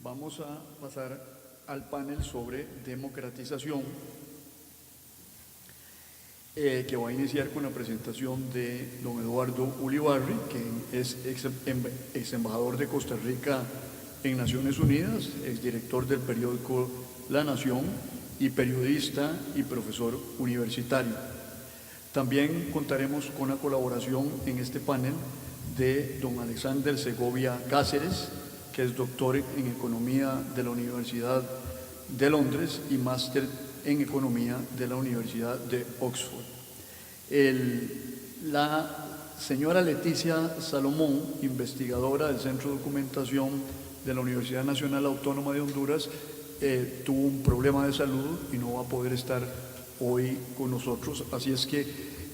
Vamos a pasar al panel sobre democratización, que va a iniciar con la presentación de don Eduardo Ulibarri, que es ex embajador de Costa Rica en Naciones Unidas, exdirector del periódico La Nación y periodista y profesor universitario. También contaremos con la colaboración en este panel de don Alexander Segovia Cáceres, que es doctor en Economía de la Universidad de Londres y máster en Economía de la Universidad de Oxford. La señora Leticia Salomón, investigadora del Centro de Documentación de la Universidad Nacional Autónoma de Honduras, tuvo un problema de salud y no va a poder estar hoy con nosotros, así es que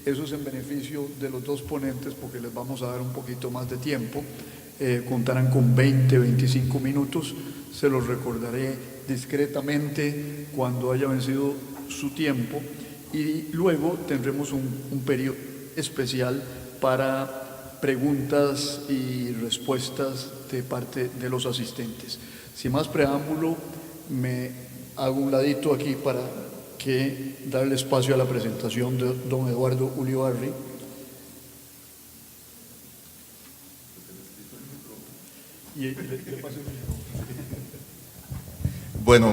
eso es en beneficio de los dos ponentes porque les vamos a dar un poquito más de tiempo. Contarán con 20-25 minutos, se los recordaré discretamente cuando haya vencido su tiempo y luego tendremos un periodo especial para preguntas y respuestas de parte de los asistentes. Sin más preámbulo, me hago un ladito aquí para darle espacio a la presentación de don Eduardo Ulibarri. Bueno,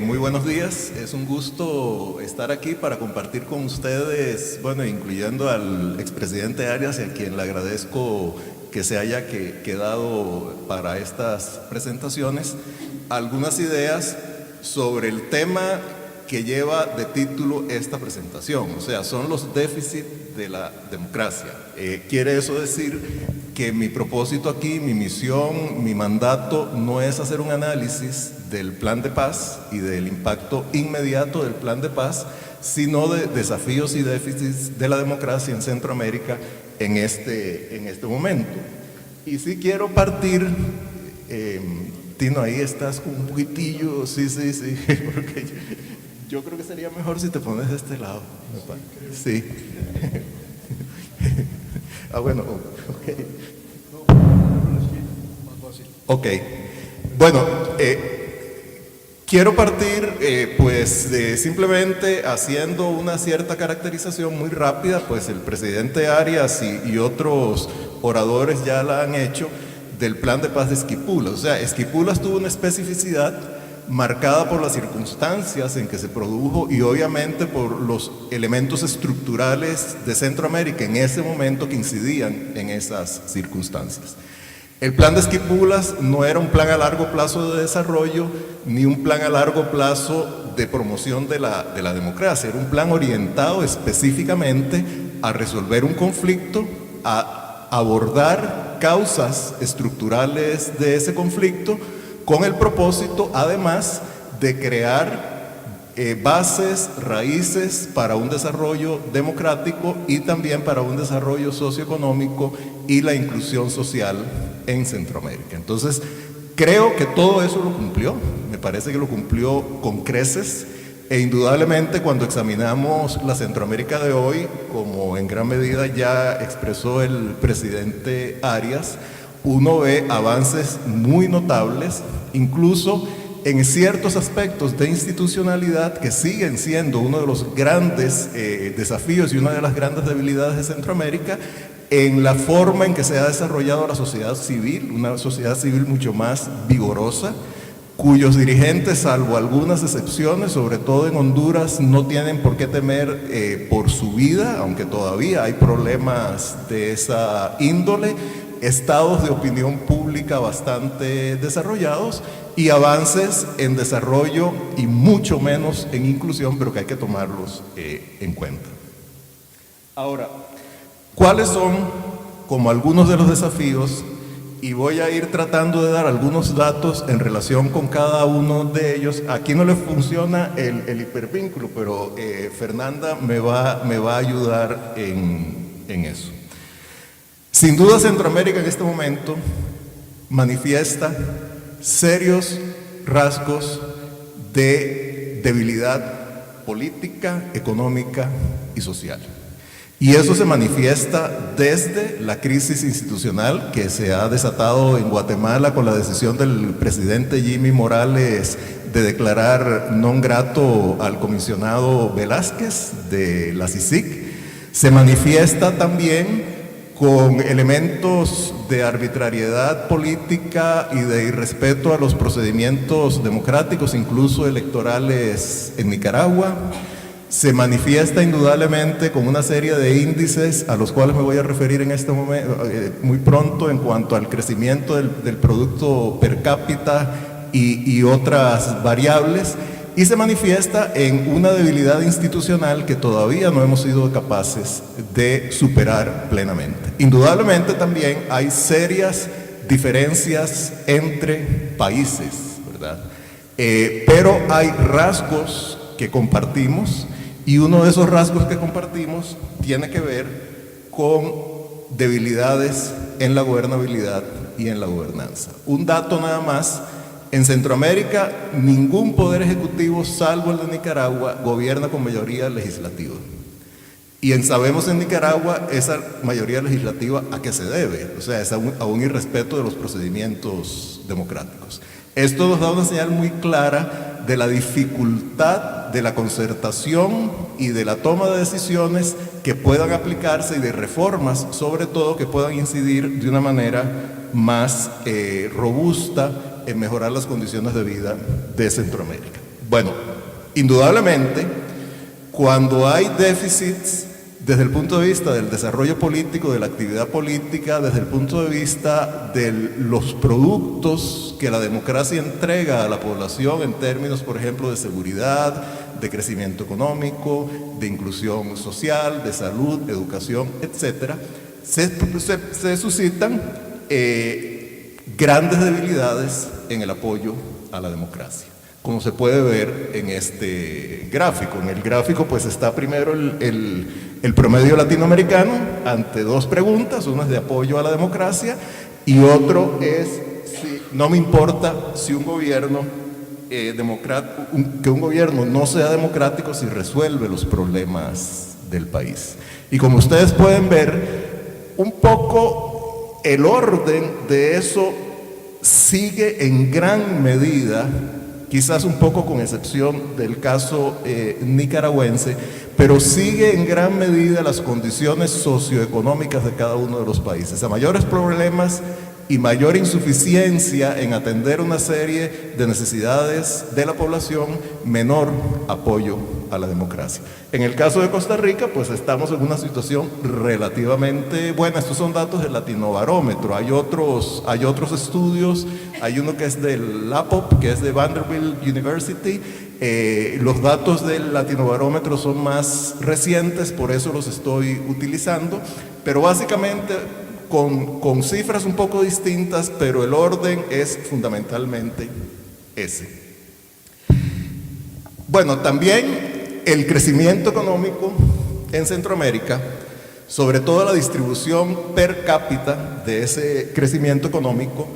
muy buenos días. Es un gusto estar aquí para compartir con ustedes, bueno, incluyendo al expresidente Arias, a quien le agradezco que se haya quedado para estas presentaciones, algunas ideas sobre el tema que lleva de título esta presentación, o sea, son los déficits de la democracia. Quiere eso decir que mi propósito aquí, mi misión, mi mandato no es hacer un análisis del plan de paz y del impacto inmediato del plan de paz, sino de desafíos y déficits de la democracia en Centroamérica en este momento. Y sí quiero partir, Tino, ahí estás con un poquitillo, sí, porque yo creo que sería mejor si te pones de este lado. Sí. Bueno, ok. Ok. Bueno, quiero partir simplemente haciendo una cierta caracterización muy rápida, pues el presidente Arias y otros oradores ya la han hecho, del plan de paz de Esquipulas. O sea, Esquipulas tuvo una especificidad marcada por las circunstancias en que se produjo y obviamente por los elementos estructurales de Centroamérica en ese momento que incidían en esas circunstancias. El plan de Esquipulas no era un plan a largo plazo de desarrollo ni un plan a largo plazo de promoción de la democracia, era un plan orientado específicamente a resolver un conflicto, a abordar causas estructurales de ese conflicto, con el propósito, además, de crear bases, raíces para un desarrollo democrático y también para un desarrollo socioeconómico y la inclusión social en Centroamérica. Entonces, creo que todo eso lo cumplió, me parece que lo cumplió con creces, e indudablemente cuando examinamos la Centroamérica de hoy, como en gran medida ya expresó el presidente Arias, uno ve avances muy notables, incluso en ciertos aspectos de institucionalidad que siguen siendo uno de los grandes desafíos y una de las grandes debilidades de Centroamérica, en la forma en que se ha desarrollado la sociedad civil, una sociedad civil mucho más vigorosa, cuyos dirigentes, salvo algunas excepciones, sobre todo en Honduras, no tienen por qué temer por su vida, aunque todavía hay problemas de esa índole, estados de opinión pública bastante desarrollados y avances en desarrollo y mucho menos en inclusión, pero que hay que tomarlos en cuenta. Ahora, ¿cuáles son como algunos de los desafíos? Y voy a ir tratando de dar algunos datos en relación con cada uno de ellos. Aquí no le funciona el hipervínculo, pero Fernanda me va a ayudar en eso. Sin duda, Centroamérica en este momento manifiesta serios rasgos de debilidad política, económica y social. Y eso se manifiesta desde la crisis institucional que se ha desatado en Guatemala con la decisión del presidente Jimmy Morales de declarar non grato al comisionado Velázquez de la CICIG. Se manifiesta también con elementos de arbitrariedad política y de irrespeto a los procedimientos democráticos, incluso electorales en Nicaragua. Se manifiesta indudablemente con una serie de índices a los cuales me voy a referir en este momento, muy pronto, en cuanto al crecimiento del producto per cápita y otras variables, y se manifiesta en una debilidad institucional que todavía no hemos sido capaces de superar plenamente. Indudablemente también hay serias diferencias entre países, ¿verdad? Pero hay rasgos que compartimos, y uno de esos rasgos que compartimos tiene que ver con debilidades en la gobernabilidad y en la gobernanza. Un dato nada más: en Centroamérica ningún poder ejecutivo, salvo el de Nicaragua, gobierna con mayoría legislativa. Y sabemos en Nicaragua esa mayoría legislativa a qué se debe, o sea, es a un irrespeto de los procedimientos democráticos. Esto nos da una señal muy clara de la dificultad de la concertación y de la toma de decisiones que puedan aplicarse, y de reformas, sobre todo, que puedan incidir de una manera más robusta en mejorar las condiciones de vida de Centroamérica. Bueno, indudablemente, cuando hay déficits desde el punto de vista del desarrollo político, de la actividad política, desde el punto de vista de los productos que la democracia entrega a la población en términos, por ejemplo, de seguridad, de crecimiento económico, de inclusión social, de salud, educación, etcétera, se suscitan grandes debilidades en el apoyo a la democracia, como se puede ver en este gráfico. En el gráfico pues está primero el promedio latinoamericano ante dos preguntas: una es de apoyo a la democracia y otro es no me importa si un gobierno que un gobierno no sea democrático si resuelve los problemas del país. Y como ustedes pueden ver, un poco el orden de eso sigue en gran medida, quizás un poco con excepción del caso nicaragüense, pero sigue en gran medida las condiciones socioeconómicas de cada uno de los países. A mayores problemas y mayor insuficiencia en atender una serie de necesidades de la población, menor apoyo a la democracia. En el caso de Costa Rica, pues estamos en una situación relativamente buena. Estos son datos del Latinobarómetro. Hay otros estudios, hay uno que es del LAPOP, que es de Vanderbilt University. Los datos del Latinobarómetro son más recientes, por eso los estoy utilizando, pero básicamente con cifras un poco distintas, pero el orden es fundamentalmente ese. Bueno, también el crecimiento económico en Centroamérica, sobre todo la distribución per cápita de ese crecimiento económico,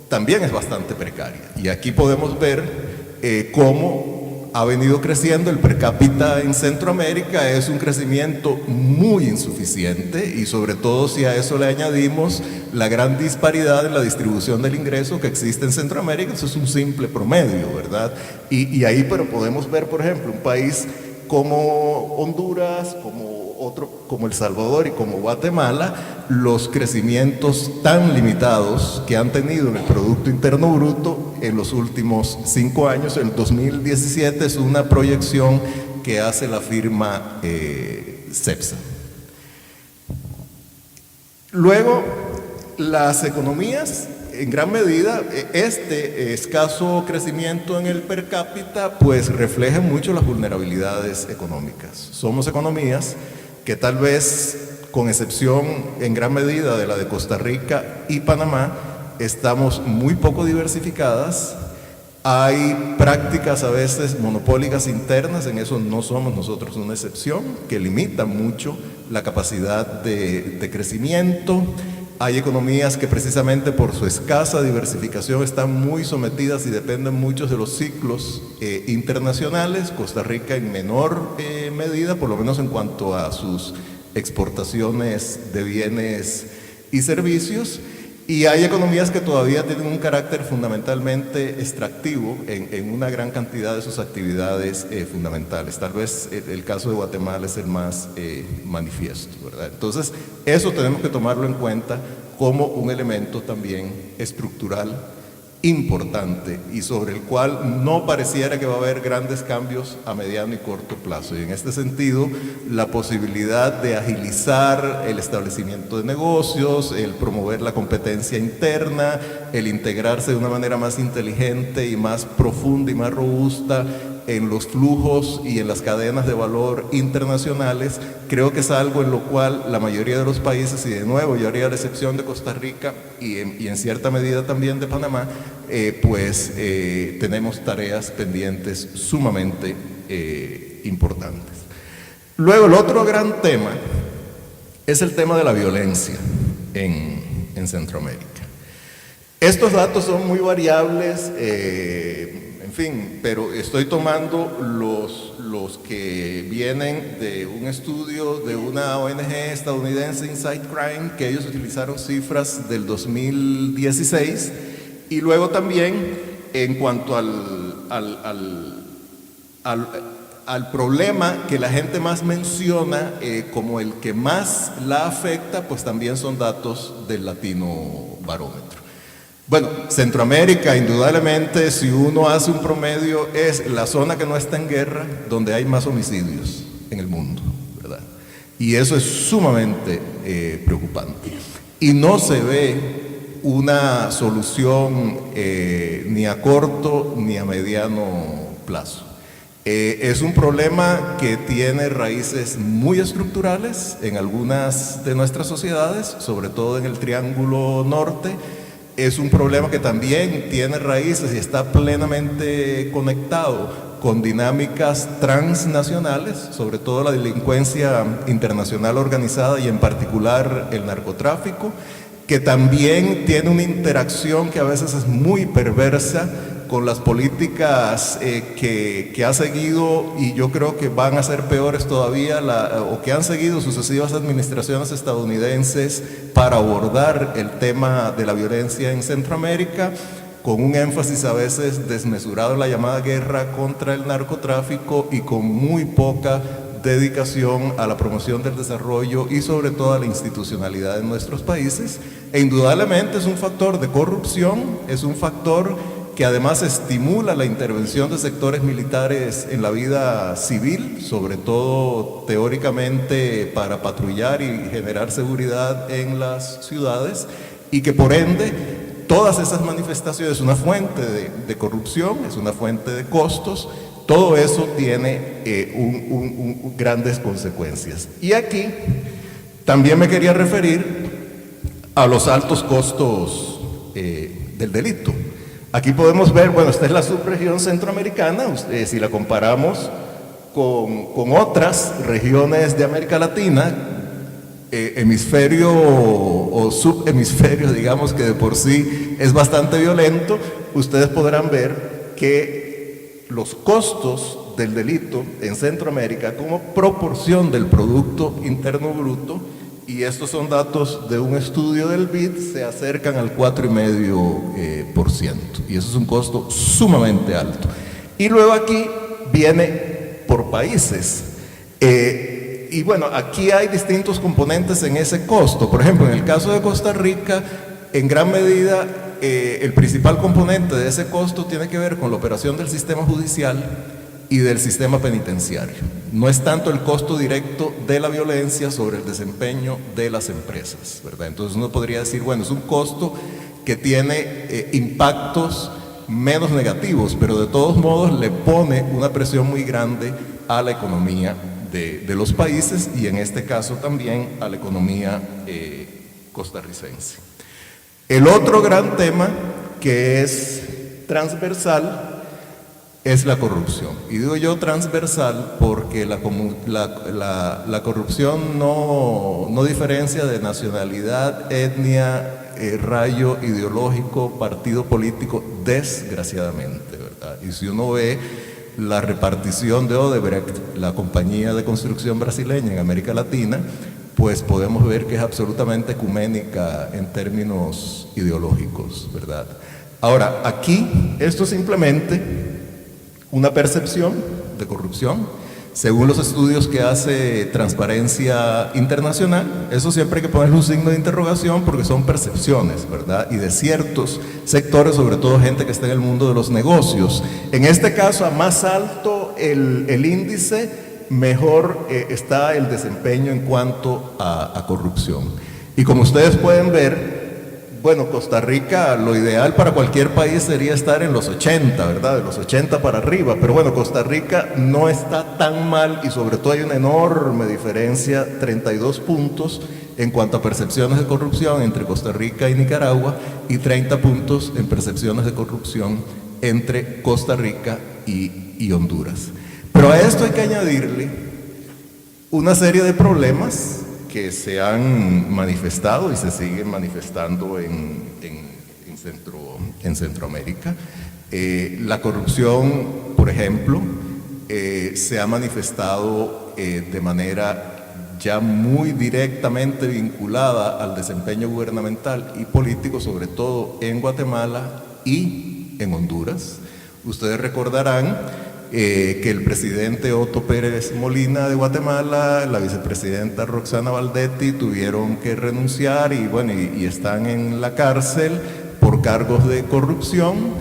también es bastante precaria. Y aquí podemos ver cómo ha venido creciendo el per cápita en Centroamérica. Es un crecimiento muy insuficiente, y sobre todo si a eso le añadimos la gran disparidad en la distribución del ingreso que existe en Centroamérica. Eso es un simple promedio, ¿verdad? Y ahí pero podemos ver, por ejemplo, un país como Honduras, como El Salvador y como Guatemala, los crecimientos tan limitados que han tenido en el Producto Interno Bruto en los últimos 5 años. El 2017 es una proyección que hace la firma CEPSA. Luego, las economías, en gran medida, este escaso crecimiento en el per cápita pues refleja mucho las vulnerabilidades económicas. Somos economías que tal vez, con excepción en gran medida de la de Costa Rica y Panamá, estamos muy poco diversificadas. Hay prácticas a veces monopólicas internas, en eso no somos nosotros una excepción, que limitan mucho la capacidad de crecimiento. Hay economías que precisamente por su escasa diversificación están muy sometidas y dependen mucho de los ciclos internacionales. Costa Rica en menor medida, por lo menos en cuanto a sus exportaciones de bienes y servicios, y hay economías que todavía tienen un carácter fundamentalmente extractivo en una gran cantidad de sus actividades fundamentales. Tal vez el caso de Guatemala es el más manifiesto, ¿verdad? Entonces, eso tenemos que tomarlo en cuenta como un elemento también estructural importante y sobre el cual no pareciera que va a haber grandes cambios a mediano y corto plazo. Y en este sentido, la posibilidad de agilizar el establecimiento de negocios, el promover la competencia interna, el integrarse de una manera más inteligente y más profunda y más robusta en los flujos y en las cadenas de valor internacionales, creo que es algo en lo cual la mayoría de los países, y de nuevo yo haría la excepción de Costa Rica y en cierta medida también de Panamá, tenemos tareas pendientes sumamente importantes. Luego, el otro gran tema es el tema de la violencia en Centroamérica. Estos datos son muy variables, en fin, pero estoy tomando los que vienen de un estudio de una ONG estadounidense, Insight Crime, que ellos utilizaron cifras del 2016, y luego también en cuanto al problema que la gente más menciona como el que más la afecta, pues también son datos del Latino Barómetro. Bueno, Centroamérica, indudablemente, si uno hace un promedio, es la zona que no está en guerra, donde hay más homicidios en el mundo, ¿verdad? Y eso es sumamente preocupante. Y no se ve una solución ni a corto ni a mediano plazo. Es un problema que tiene raíces muy estructurales en algunas de nuestras sociedades, sobre todo en el Triángulo Norte. Es un problema que también tiene raíces y está plenamente conectado con dinámicas transnacionales, sobre todo la delincuencia internacional organizada y en particular el narcotráfico, que también tiene una interacción que a veces es muy perversa con las políticas que ha seguido, y yo creo que van a ser peores todavía, o que han seguido sucesivas administraciones estadounidenses para abordar el tema de la violencia en Centroamérica, con un énfasis a veces desmesurado en la llamada guerra contra el narcotráfico y con muy poca dedicación a la promoción del desarrollo y sobre todo a la institucionalidad en nuestros países. E indudablemente es un factor de corrupción, es un factor que además estimula la intervención de sectores militares en la vida civil, sobre todo teóricamente para patrullar y generar seguridad en las ciudades, y que por ende todas esas manifestaciones es una fuente de corrupción, es una fuente de costos. Todo eso tiene grandes consecuencias. Y aquí también me quería referir a los altos costos del delito. Aquí podemos ver, bueno, esta es la subregión centroamericana, si la comparamos con otras regiones de América Latina, hemisferio o subhemisferio, digamos, que de por sí es bastante violento, ustedes podrán ver que los costos del delito en Centroamérica como proporción del Producto Interno Bruto, y estos son datos de un estudio del BID, se acercan al 4,5%, y eso es un costo sumamente alto. Y luego aquí viene por países, y bueno, aquí hay distintos componentes en ese costo. Por ejemplo, en el caso de Costa Rica, en gran medida, el principal componente de ese costo tiene que ver con la operación del sistema judicial y del sistema penitenciario. No es tanto el costo directo de la violencia sobre el desempeño de las empresas, ¿verdad? Entonces uno podría decir, bueno, es un costo que tiene impactos menos negativos, pero de todos modos le pone una presión muy grande a la economía de los países, y en este caso también a la economía costarricense. El otro gran tema que es transversal es la corrupción. Y digo yo transversal porque la corrupción no diferencia de nacionalidad, etnia, rayo ideológico, partido político, desgraciadamente, ¿verdad? Y si uno ve la repartición de Odebrecht, la compañía de construcción brasileña en América Latina, pues podemos ver que es absolutamente ecuménica en términos ideológicos, ¿verdad? Ahora, aquí esto es simplemente una percepción de corrupción, según los estudios que hace Transparencia Internacional. Eso siempre hay que ponerle un signo de interrogación porque son percepciones, ¿verdad? Y de ciertos sectores, sobre todo gente que está en el mundo de los negocios. En este caso, a más alto el índice, mejor está el desempeño en cuanto a corrupción. Y como ustedes pueden ver, bueno, Costa Rica, lo ideal para cualquier país sería estar en los 80, ¿verdad? De los 80 para arriba, pero bueno, Costa Rica no está tan mal y sobre todo hay una enorme diferencia, 32 puntos en cuanto a percepciones de corrupción entre Costa Rica y Nicaragua y 30 puntos en percepciones de corrupción entre Costa Rica y Honduras. Pero a esto hay que añadirle una serie de problemas que se han manifestado y se siguen manifestando en Centroamérica. La corrupción, por ejemplo, se ha manifestado de manera ya muy directamente vinculada al desempeño gubernamental y político, sobre todo en Guatemala y en Honduras. Ustedes recordarán que el presidente Otto Pérez Molina de Guatemala, la vicepresidenta Roxana Valdetti tuvieron que renunciar y bueno, y están en la cárcel por cargos de corrupción.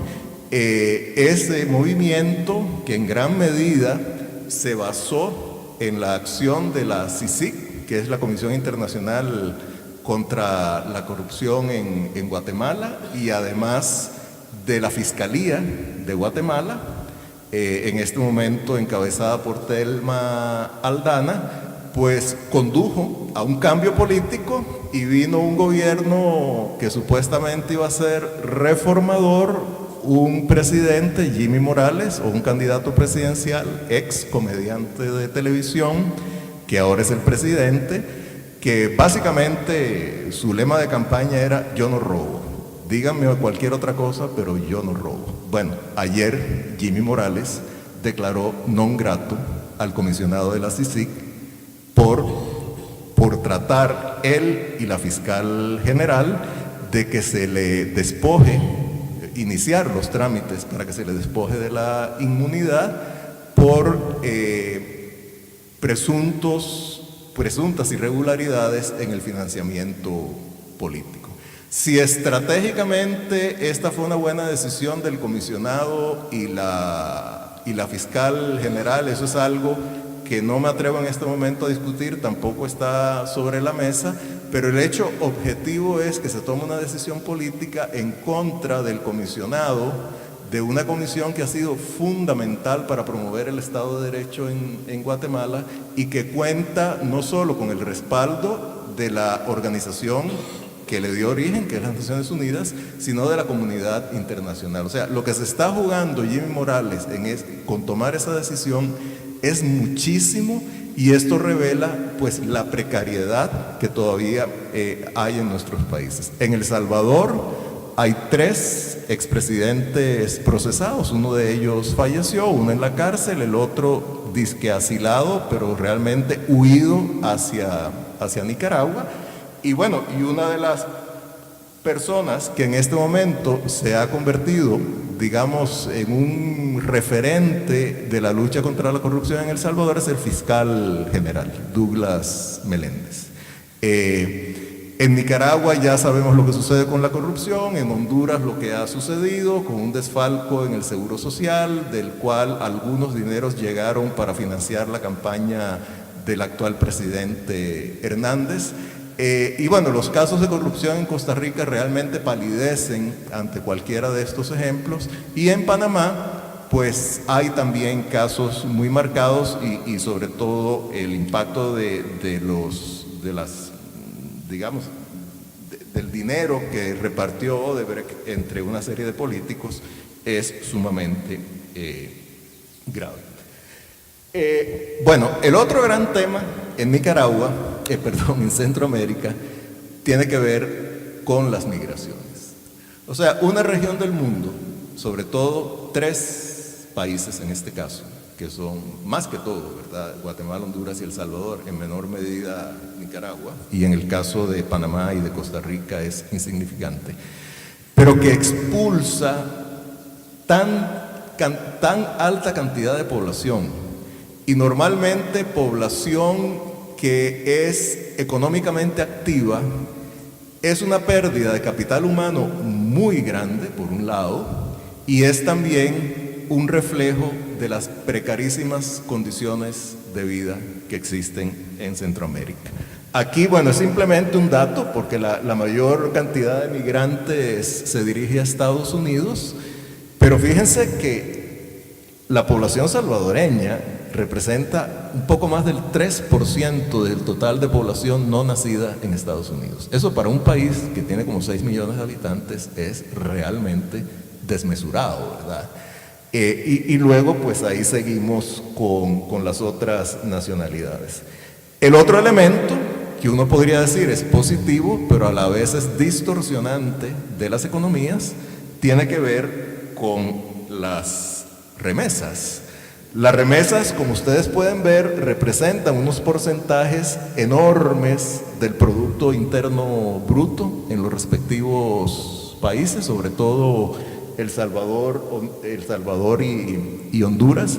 Ese movimiento que en gran medida se basó en la acción de la CICIG, que es la Comisión Internacional contra la Corrupción en Guatemala, y además de la Fiscalía de Guatemala, en este momento encabezada por Telma Aldana, pues condujo a un cambio político y vino un gobierno que supuestamente iba a ser reformador, un presidente, Jimmy Morales, o un candidato presidencial, ex comediante de televisión, que ahora es el presidente, que básicamente su lema de campaña era "yo no robo". Díganme cualquier otra cosa, pero yo no robo. Bueno, ayer Jimmy Morales declaró non grato al comisionado de la CICIG por tratar él y la fiscal general de que se le despoje, iniciar los trámites para que se le despoje de la inmunidad por presuntas irregularidades en el financiamiento político. Si estratégicamente esta fue una buena decisión del comisionado y la fiscal general, eso es algo que no me atrevo en este momento a discutir, tampoco está sobre la mesa, pero el hecho objetivo es que se toma una decisión política en contra del comisionado de una comisión que ha sido fundamental para promover el Estado de Derecho en Guatemala y que cuenta no solo con el respaldo de la organización que le dio origen, que es las Naciones Unidas, sino de la comunidad internacional. O sea, lo que se está jugando Jimmy Morales con tomar esa decisión es muchísimo, y esto revela pues la precariedad que todavía hay en nuestros países. En El Salvador hay 3 expresidentes procesados, uno de ellos falleció, uno en la cárcel, el otro disque asilado, pero realmente huido hacia Nicaragua. Y bueno, y una de las personas que en este momento se ha convertido, digamos, en un referente de la lucha contra la corrupción en El Salvador es el fiscal general, Douglas Meléndez. En Nicaragua ya sabemos lo que sucede con la corrupción, en Honduras lo que ha sucedido con un desfalco en el Seguro Social, del cual algunos dineros llegaron para financiar la campaña del actual presidente Hernández. Y bueno, los casos de corrupción en Costa Rica realmente palidecen ante cualquiera de estos ejemplos, y en Panamá pues hay también casos muy marcados y sobre todo el impacto del dinero que repartió Odebrecht entre una serie de políticos es sumamente grave. Bueno, el otro gran tema en Nicaragua, en Centroamérica, tiene que ver con las migraciones. O sea, una región del mundo, sobre todo 3 países en este caso, que son más que todo, ¿verdad? Guatemala, Honduras y El Salvador, en menor medida Nicaragua, y en el caso de Panamá y de Costa Rica es insignificante, pero que expulsa tan alta cantidad de población, y normalmente población que es económicamente activa, es una pérdida de capital humano muy grande, por un lado, y es también un reflejo de las precarísimas condiciones de vida que existen en Centroamérica. Aquí, bueno, es simplemente un dato, porque la mayor cantidad de migrantes se dirige a Estados Unidos, pero fíjense que la población salvadoreña representa un poco más del 3% del total de población no nacida en Estados Unidos. Eso para un país que tiene como 6 millones de habitantes es realmente desmesurado, ¿verdad? Y luego pues ahí seguimos con las otras nacionalidades. El otro elemento que uno podría decir es positivo, pero a la vez es distorsionante de las economías, tiene que ver con las remesas. Las remesas, como ustedes pueden ver, representan unos porcentajes enormes del Producto Interno Bruto en los respectivos países, sobre todo El Salvador y Honduras.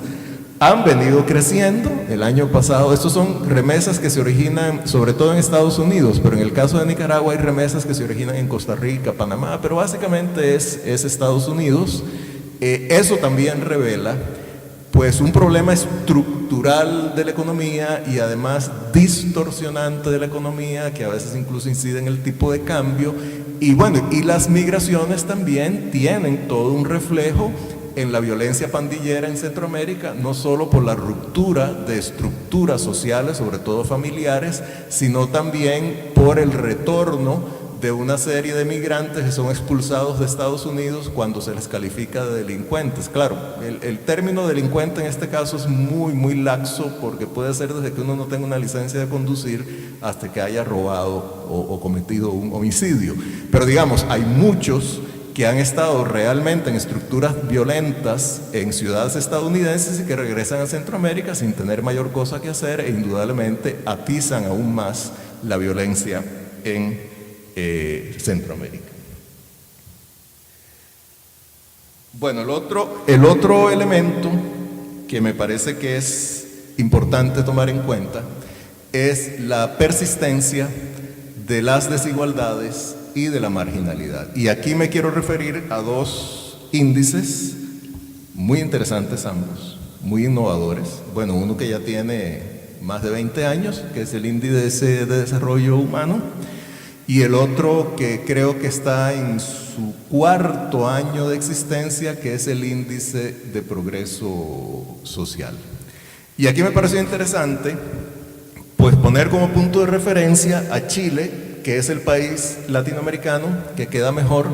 Han venido creciendo el año pasado. Estos son remesas que se originan sobre todo en Estados Unidos, pero en el caso de Nicaragua hay remesas que se originan en Costa Rica, Panamá, pero básicamente es Estados Unidos. Eso también revela pues un problema estructural de la economía y además distorsionante de la economía, que a veces incluso incide en el tipo de cambio. Y bueno, y las migraciones también tienen todo un reflejo en la violencia pandillera en Centroamérica, no solo por la ruptura de estructuras sociales, sobre todo familiares, sino también por el retorno de una serie de migrantes que son expulsados de Estados Unidos cuando se les califica de delincuentes. Claro, el término delincuente en este caso es muy laxo, porque puede ser desde que uno no tenga una licencia de conducir hasta que haya robado o cometido un homicidio. Pero digamos, hay muchos que han estado realmente en estructuras violentas en ciudades estadounidenses y que regresan a Centroamérica sin tener mayor cosa que hacer, e indudablemente atizan aún más la violencia en Centroamérica. Bueno, el otro elemento que me parece que es importante tomar en cuenta es la persistencia de las desigualdades y de la marginalidad. Y aquí me quiero referir a dos índices muy interesantes ambos, muy innovadores. Bueno, uno que ya tiene más de 20 años, que es el Índice de Desarrollo Humano, y el otro que creo que está en su 4º año de existencia, que es el Índice de Progreso Social. Y aquí me pareció interesante pues poner como punto de referencia a Chile, que es el país latinoamericano que queda mejor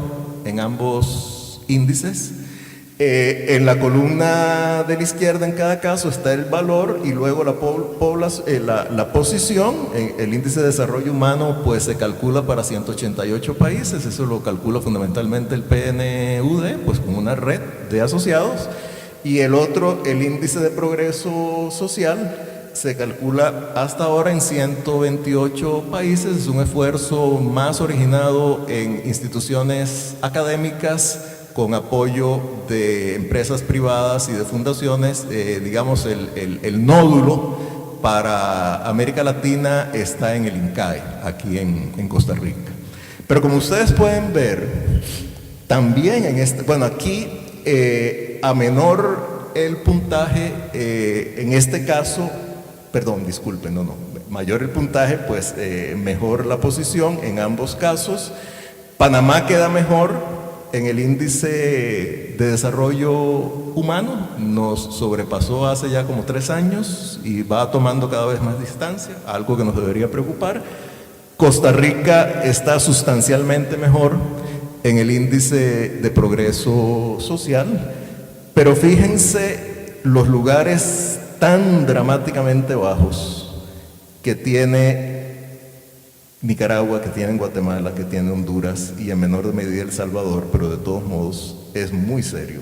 en ambos índices. En la columna de la izquierda en cada caso está el valor y luego la posición. El índice de desarrollo humano pues se calcula para 188 países, eso lo calcula fundamentalmente el PNUD, pues con una red de asociados. Y el otro, el índice de progreso social, se calcula hasta ahora en 128 países. Es un esfuerzo más originado en instituciones académicas con apoyo de empresas privadas y de fundaciones. Digamos, el nódulo para América Latina está en el INCAE, aquí en Costa Rica. Pero como ustedes pueden ver, también bueno, aquí a menor el puntaje, en este caso, perdón, disculpen, mayor el puntaje, pues mejor la posición en ambos casos. Panamá queda mejor en el índice de desarrollo humano, nos sobrepasó hace ya como 3 años y va tomando cada vez más distancia, algo que nos debería preocupar. Costa Rica está sustancialmente mejor en el índice de progreso social, pero fíjense los lugares tan dramáticamente bajos que tiene Nicaragua, que tiene Guatemala, que tiene Honduras y en menor medida El Salvador, pero de todos modos es muy serio.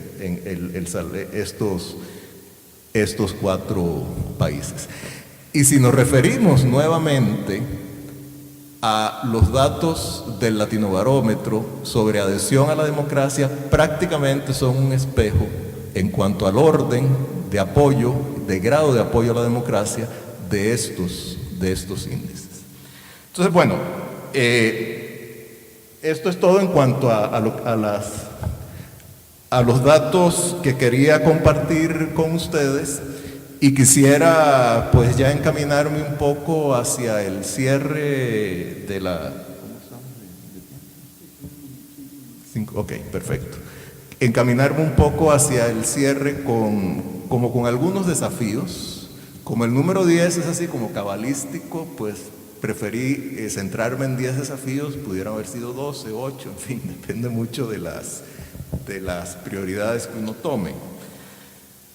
estos 4 países. Y si nos referimos nuevamente a los datos del Latinobarómetro sobre adhesión a la democracia, prácticamente son un espejo en cuanto al orden de apoyo, de grado de apoyo a la democracia de estos índices. Entonces, bueno, esto es todo en cuanto a los datos que quería compartir con ustedes, y quisiera pues ya encaminarme un poco hacia el cierre de la... Ok, perfecto. Encaminarme un poco hacia el cierre con algunos desafíos. Como el número 10 es así como cabalístico, pues preferí centrarme en 10 desafíos, pudieran haber sido 12, 8, en fin, depende mucho de las prioridades que uno tome.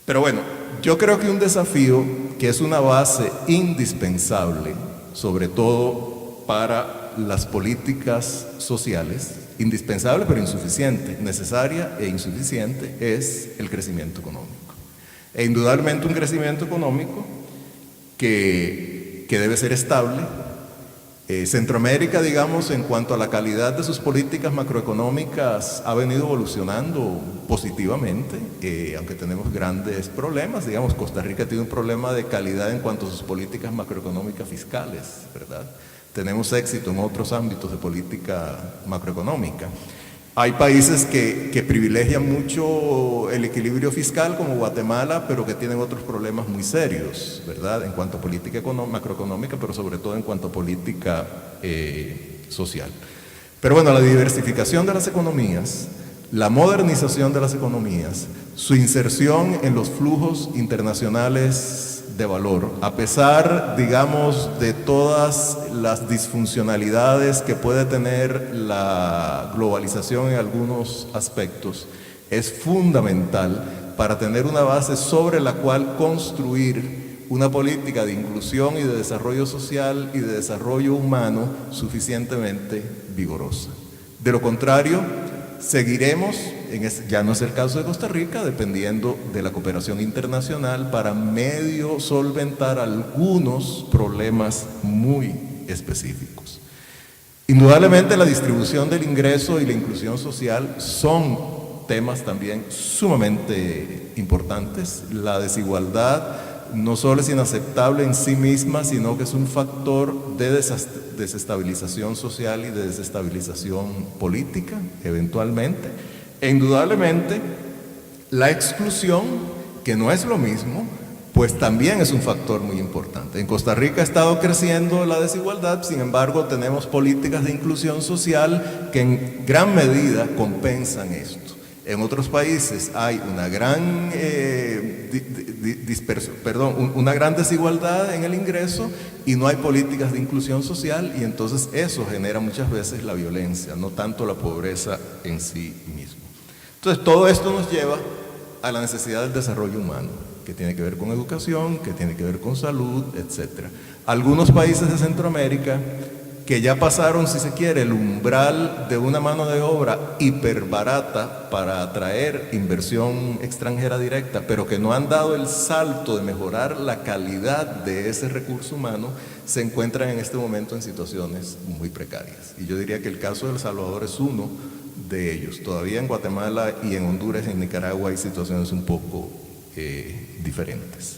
Pero bueno, yo creo que un desafío que es una base indispensable, sobre todo para las políticas sociales, indispensable pero insuficiente, necesaria e insuficiente, es el crecimiento económico. E indudablemente un crecimiento económico que debe ser estable. Centroamérica, digamos, en cuanto a la calidad de sus políticas macroeconómicas, ha venido evolucionando positivamente, aunque tenemos grandes problemas. Digamos, Costa Rica tiene un problema de calidad en cuanto a sus políticas macroeconómicas fiscales, ¿verdad? Tenemos éxito en otros ámbitos de política macroeconómica. Hay países que privilegian mucho el equilibrio fiscal, como Guatemala, pero que tienen otros problemas muy serios, ¿verdad? En cuanto a política macroeconómica, pero sobre todo en cuanto a política social. Pero bueno, la diversificación de las economías, la modernización de las economías, su inserción en los flujos internacionales de valor, a pesar, digamos, de todas las disfuncionalidades que puede tener la globalización en algunos aspectos, es fundamental para tener una base sobre la cual construir una política de inclusión y de desarrollo social y de desarrollo humano suficientemente vigorosa. De lo contrario, seguiremos, ya no es el caso de Costa Rica, dependiendo de la cooperación internacional para medio solventar algunos problemas muy específicos. Indudablemente la distribución del ingreso y la inclusión social son temas también sumamente importantes. La desigualdad no solo es inaceptable en sí misma, sino que es un factor de desestabilización social y de desestabilización política, eventualmente. E indudablemente, la exclusión, que no es lo mismo, pues también es un factor muy importante. En Costa Rica ha estado creciendo la desigualdad, sin embargo, tenemos políticas de inclusión social que en gran medida compensan esto. En otros países hay una gran una gran desigualdad en el ingreso y no hay políticas de inclusión social, y entonces eso genera muchas veces la violencia, no tanto la pobreza en sí mismo. Entonces todo esto nos lleva a la necesidad del desarrollo humano, que tiene que ver con educación, que tiene que ver con salud, etc. Algunos países de Centroamérica que ya pasaron, si se quiere, el umbral de una mano de obra hiperbarata para atraer inversión extranjera directa, pero que no han dado el salto de mejorar la calidad de ese recurso humano, se encuentran en este momento en situaciones muy precarias. Y yo diría que el caso de El Salvador es uno de ellos. Todavía en Guatemala y en Honduras y en Nicaragua hay situaciones un poco diferentes.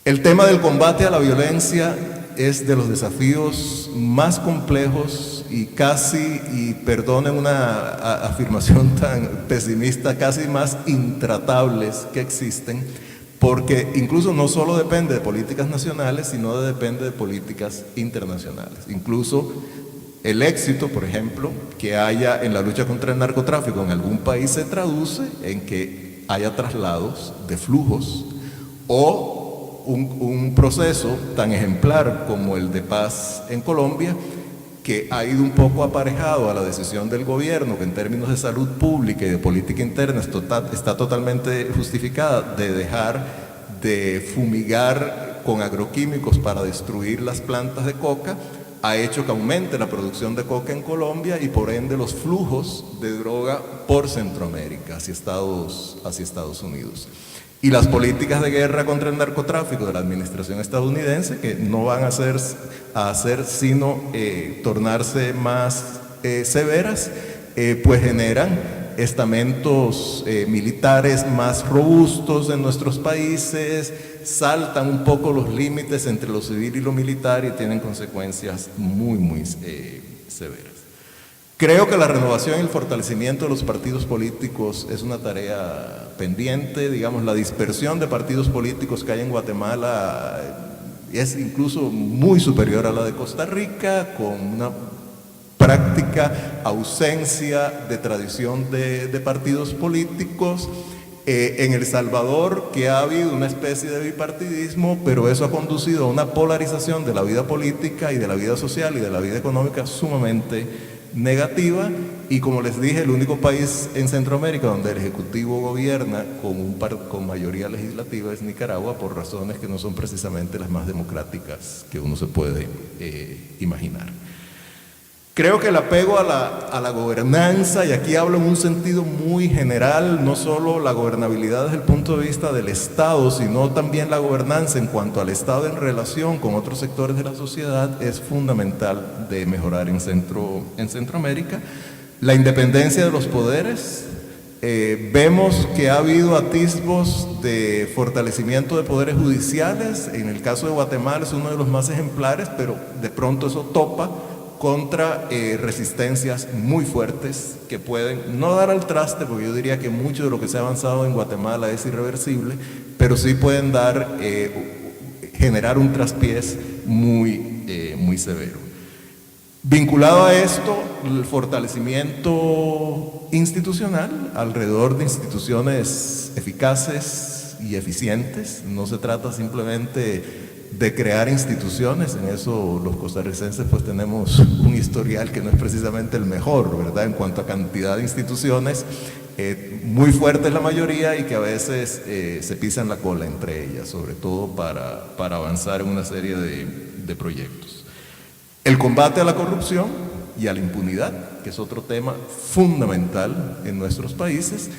El tema del combate a la violencia es de los desafíos más complejos y casi, y perdonen una afirmación tan pesimista, casi más intratables que existen, porque incluso no solo depende de políticas nacionales, sino depende de políticas internacionales. Incluso el éxito, por ejemplo, que haya en la lucha contra el narcotráfico en algún país se traduce en que haya traslados de flujos o un proceso tan ejemplar como el de paz en Colombia, que ha ido un poco aparejado a la decisión del gobierno, que en términos de salud pública y de política interna está totalmente justificada, de dejar de fumigar con agroquímicos para destruir las plantas de coca, ha hecho que aumente la producción de coca en Colombia y por ende los flujos de droga por Centroamérica hacia Estados Unidos. y las políticas de guerra contra el narcotráfico de la administración estadounidense, que no van a hacer sino tornarse más severas, pues generan estamentos militares más robustos en nuestros países, saltan un poco los límites entre lo civil y lo militar y tienen consecuencias muy severas. Creo que la renovación y el fortalecimiento de los partidos políticos es una tarea pendiente. Digamos, la dispersión de partidos políticos que hay en Guatemala es incluso muy superior a la de Costa Rica, con una práctica ausencia de tradición de partidos políticos. En El Salvador, que ha habido una especie de bipartidismo, pero eso ha conducido a una polarización de la vida política y de la vida social y de la vida económica sumamente negativa, y como les dije, el único país en Centroamérica donde el Ejecutivo gobierna con mayoría legislativa es Nicaragua, por razones que no son precisamente las más democráticas que uno se puede imaginar. Creo que el apego a la gobernanza, y aquí hablo en un sentido muy general, no solo la gobernabilidad desde el punto de vista del Estado, sino también la gobernanza en cuanto al Estado en relación con otros sectores de la sociedad, es fundamental de mejorar en Centroamérica. La independencia de los poderes, vemos que ha habido atisbos de fortalecimiento de poderes judiciales. En el caso de Guatemala es uno de los más ejemplares, pero de pronto eso topa contra resistencias muy fuertes que pueden no dar al traste, porque yo diría que mucho de lo que se ha avanzado en Guatemala es irreversible, pero sí pueden generar un traspiés muy severo. Vinculado a esto, el fortalecimiento institucional alrededor de instituciones eficaces y eficientes. No se trata simplemente de crear instituciones, en eso los costarricenses pues tenemos un historial que no es precisamente el mejor, ¿verdad? En cuanto a cantidad de instituciones, muy fuertes la mayoría y que a veces se pisan la cola entre ellas, sobre todo para avanzar en una serie de proyectos. El combate a la corrupción y a la impunidad, que es otro tema fundamental en nuestros países.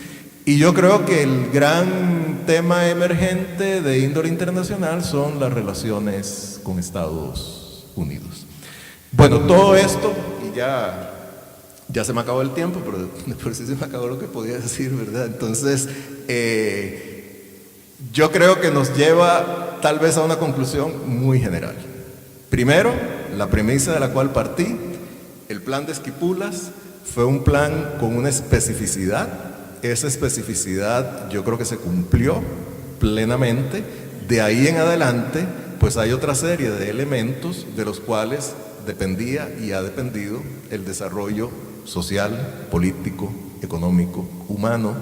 Y yo creo que el gran tema emergente de índole internacional son las relaciones con Estados Unidos. Bueno, todo esto, y ya se me acabó el tiempo, pero por sí se me acabó lo que podía decir, ¿verdad? Entonces, yo creo que nos lleva tal vez a una conclusión muy general. Primero, la premisa de la cual partí, el plan de Esquipulas fue un plan con una especificidad. Esa especificidad yo creo que se cumplió plenamente. De ahí en adelante, pues hay otra serie de elementos de los cuales dependía y ha dependido el desarrollo social, político, económico, humano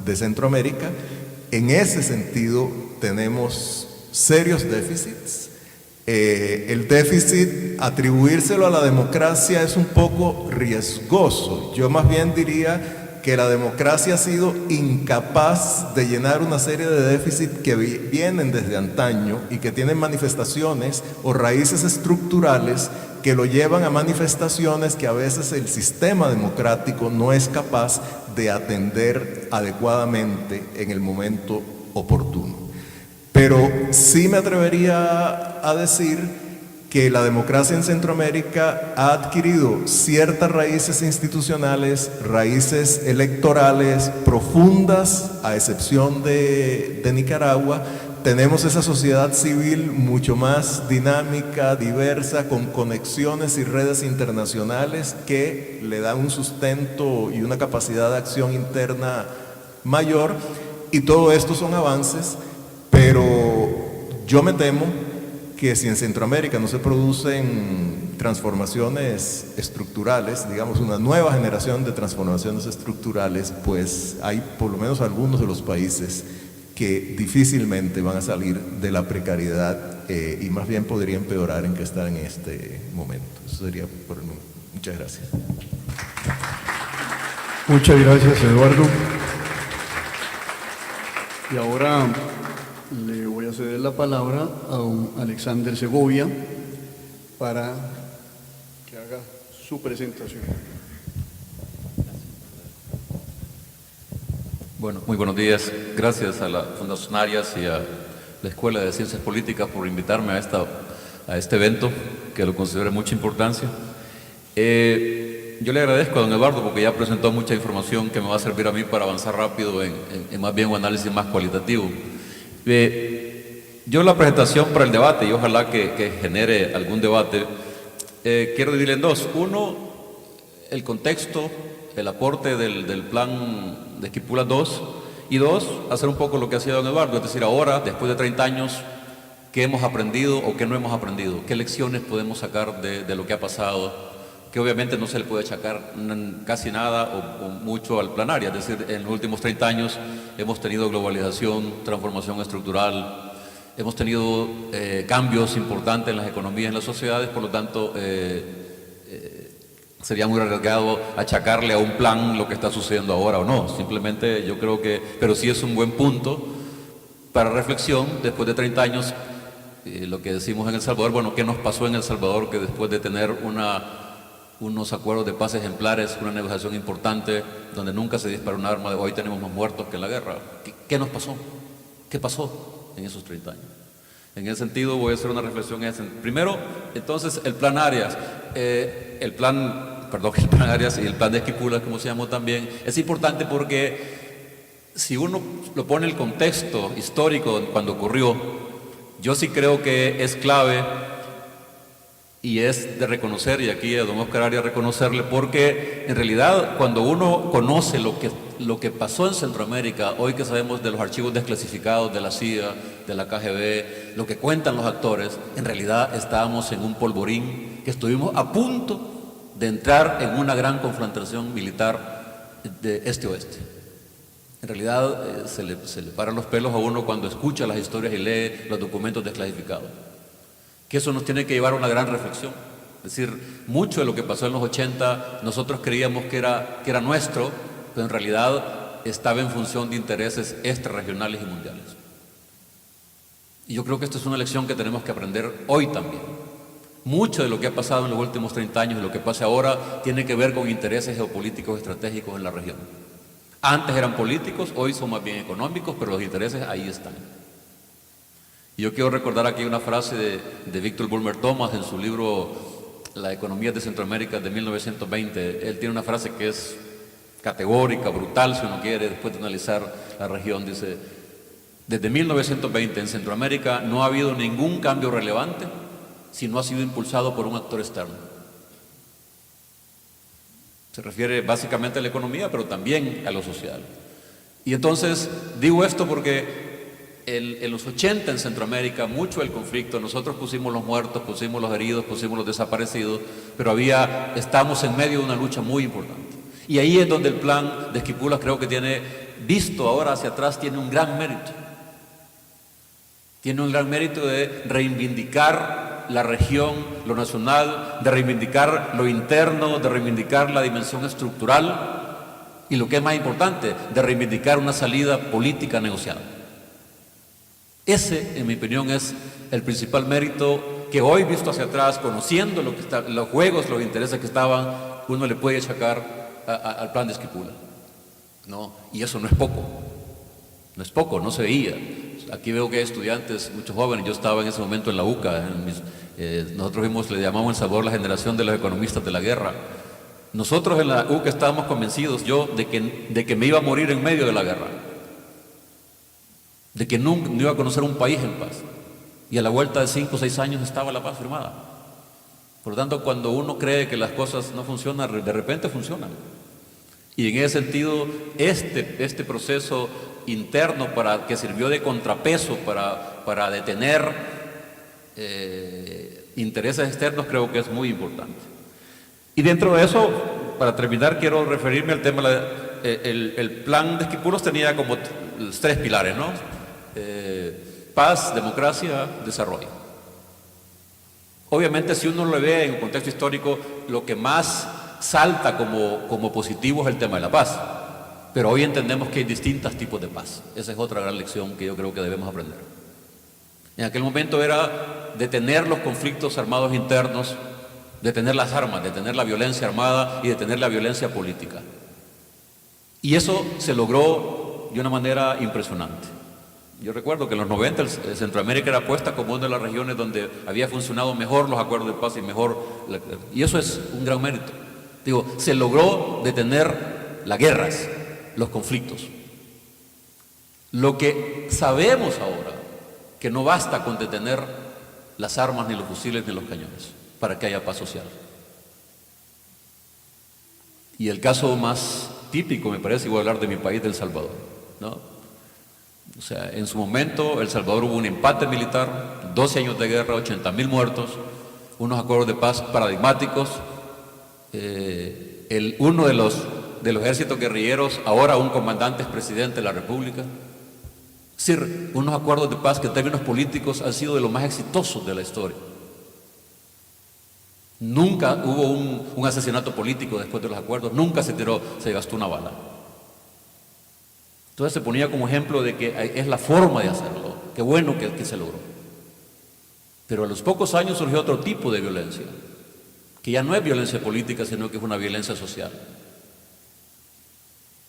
de Centroamérica. En ese sentido tenemos serios déficits. El déficit, atribuírselo a la democracia es un poco riesgoso. Yo más bien diría que la democracia ha sido incapaz de llenar una serie de déficits que vienen desde antaño y que tienen manifestaciones o raíces estructurales que lo llevan a manifestaciones que a veces el sistema democrático no es capaz de atender adecuadamente en el momento oportuno. Pero sí me atrevería a decir que la democracia en Centroamérica ha adquirido ciertas raíces institucionales, raíces electorales profundas, a excepción de Nicaragua. Tenemos esa sociedad civil mucho más dinámica, diversa, con conexiones y redes internacionales que le dan un sustento y una capacidad de acción interna mayor, y todo esto son avances, pero yo me temo que si en Centroamérica no se producen transformaciones estructurales, digamos una nueva generación de transformaciones estructurales, pues hay por lo menos algunos de los países que difícilmente van a salir de la precariedad y más bien podría empeorar en que están en este momento. Eso sería por el momento. Muchas gracias. Muchas gracias, Eduardo. Y ahora le voy a ceder la palabra a don Alexander Segovia para que haga su presentación. Bueno, muy buenos días. Gracias a la Fundación Arias y a la Escuela de Ciencias Políticas por invitarme a este evento, que lo considero de mucha importancia. Yo le agradezco a don Eduardo porque ya presentó mucha información que me va a servir a mí para avanzar rápido en más bien un análisis más cualitativo. Yo la presentación para el debate, y ojalá que genere algún debate, quiero dividirla en dos. Uno, el contexto, el aporte del plan de Esquipulas 2, y dos, hacer un poco lo que hacía don Eduardo, es decir, ahora, después de 30 años, ¿qué hemos aprendido o qué no hemos aprendido? ¿Qué lecciones podemos sacar de lo que ha pasado? Que obviamente no se le puede achacar casi nada o mucho al plan Arias, es decir, en los últimos 30 años hemos tenido globalización, transformación estructural, hemos tenido cambios importantes en las economías y en las sociedades, por lo tanto, sería muy arriesgado achacarle a un plan lo que está sucediendo ahora o no. Simplemente yo creo que, pero sí es un buen punto para reflexión después de 30 años, lo que decimos en El Salvador, bueno, ¿qué nos pasó en El Salvador que después de tener unos acuerdos de paz ejemplares, una negociación importante, donde nunca se disparó un arma, de hoy tenemos más muertos que en la guerra? ¿Qué nos pasó? ¿Qué pasó en esos 30 años? En ese sentido voy a hacer una reflexión. Primero, entonces, el plan Arias, el plan Arias y el plan de Esquipulas, como se llamó también, es importante porque si uno lo pone en el contexto histórico cuando ocurrió, yo sí creo que es clave y es de reconocer, y aquí a don Oscar Arias reconocerle, porque en realidad cuando uno conoce lo que pasó en Centroamérica, hoy que sabemos de los archivos desclasificados de la CIA, de la KGB, lo que cuentan los actores, en realidad estábamos en un polvorín, que estuvimos a punto de entrar en una gran confrontación militar de este-oeste. En realidad se le paran los pelos a uno cuando escucha las historias y lee los documentos desclasificados. Que eso nos tiene que llevar a una gran reflexión. Es decir, mucho de lo que pasó en los 80 nosotros creíamos que era nuestro, pero en realidad estaba en función de intereses extrarregionales y mundiales. Y yo creo que esta es una lección que tenemos que aprender hoy también. Mucho de lo que ha pasado en los últimos 30 años y lo que pasa ahora tiene que ver con intereses geopolíticos estratégicos en la región. Antes eran políticos, hoy son más bien económicos, pero los intereses ahí están. Y yo quiero recordar aquí una frase de Víctor Bulmer Thomas en su libro La economía de Centroamérica de 1920. Él tiene una frase que es categórica, brutal si uno quiere, después de analizar la región. Dice: desde 1920 en Centroamérica no ha habido ningún cambio relevante si no ha sido impulsado por un actor externo. Se refiere básicamente a la economía, pero también a lo social. Y entonces digo esto porque en los 80 en Centroamérica, mucho del conflicto, nosotros pusimos los muertos, pusimos los heridos, pusimos los desaparecidos, pero estamos en medio de una lucha muy importante. Y ahí es donde el plan de Esquipulas creo que tiene, visto ahora hacia atrás, tiene un gran mérito. Tiene un gran mérito de reivindicar la región, lo nacional, de reivindicar lo interno, de reivindicar la dimensión estructural y, lo que es más importante, de reivindicar una salida política negociada. Ese, en mi opinión, es el principal mérito que hoy, visto hacia atrás, conociendo los juegos, los intereses que estaban, uno le puede achacar al plan de Esquipulas. ¿No? Y eso no es poco. No es poco, no se veía. Aquí veo que hay estudiantes, muchos jóvenes. Yo estaba en ese momento en la UCA. Nosotros le llamamos en El Salvador la generación de los economistas de la guerra. Nosotros en la UCA estábamos convencidos, yo, de que me iba a morir en medio de la guerra. De que no iba a conocer un país en paz. Y a la vuelta de 5 o 6 años estaba la paz firmada. Por lo tanto, cuando uno cree que las cosas no funcionan, de repente funcionan. Y en ese sentido, este proceso interno que sirvió de contrapeso para detener intereses externos, creo que es muy importante. Y dentro de eso, para terminar, quiero referirme al tema. El plan de Esquipulas tenía como 3 pilares, ¿no? Paz, democracia, desarrollo. Obviamente, si uno lo ve en un contexto histórico, lo que más salta como positivo es el tema de la paz. Pero hoy entendemos que hay distintos tipos de paz. Esa es otra gran lección que yo creo que debemos aprender. En aquel momento era detener los conflictos armados internos, detener las armas, detener la violencia armada y detener la violencia política. Y eso se logró de una manera impresionante. Yo recuerdo que en los 90 Centroamérica era puesta como una de las regiones donde había funcionado mejor los acuerdos de paz y eso es un gran mérito. Digo, se logró detener las guerras, los conflictos. Lo que sabemos ahora, que no basta con detener las armas, ni los fusiles, ni los cañones, para que haya paz social. Y el caso más típico, me parece, y voy a hablar de mi país, de El Salvador, ¿no? O sea, en su momento, El Salvador hubo un empate militar, 12 años de guerra, 80.000 muertos, unos acuerdos de paz paradigmáticos. Uno de los ejércitos guerrilleros, ahora un comandante, es presidente de la República. Es decir, unos acuerdos de paz que en términos políticos han sido de los más exitosos de la historia. Nunca hubo un asesinato político después de los acuerdos, nunca se gastó una bala. Entonces se ponía como ejemplo de que es la forma de hacerlo. Qué bueno que se logró. Pero a los pocos años surgió otro tipo de violencia, que ya no es violencia política, sino que es una violencia social,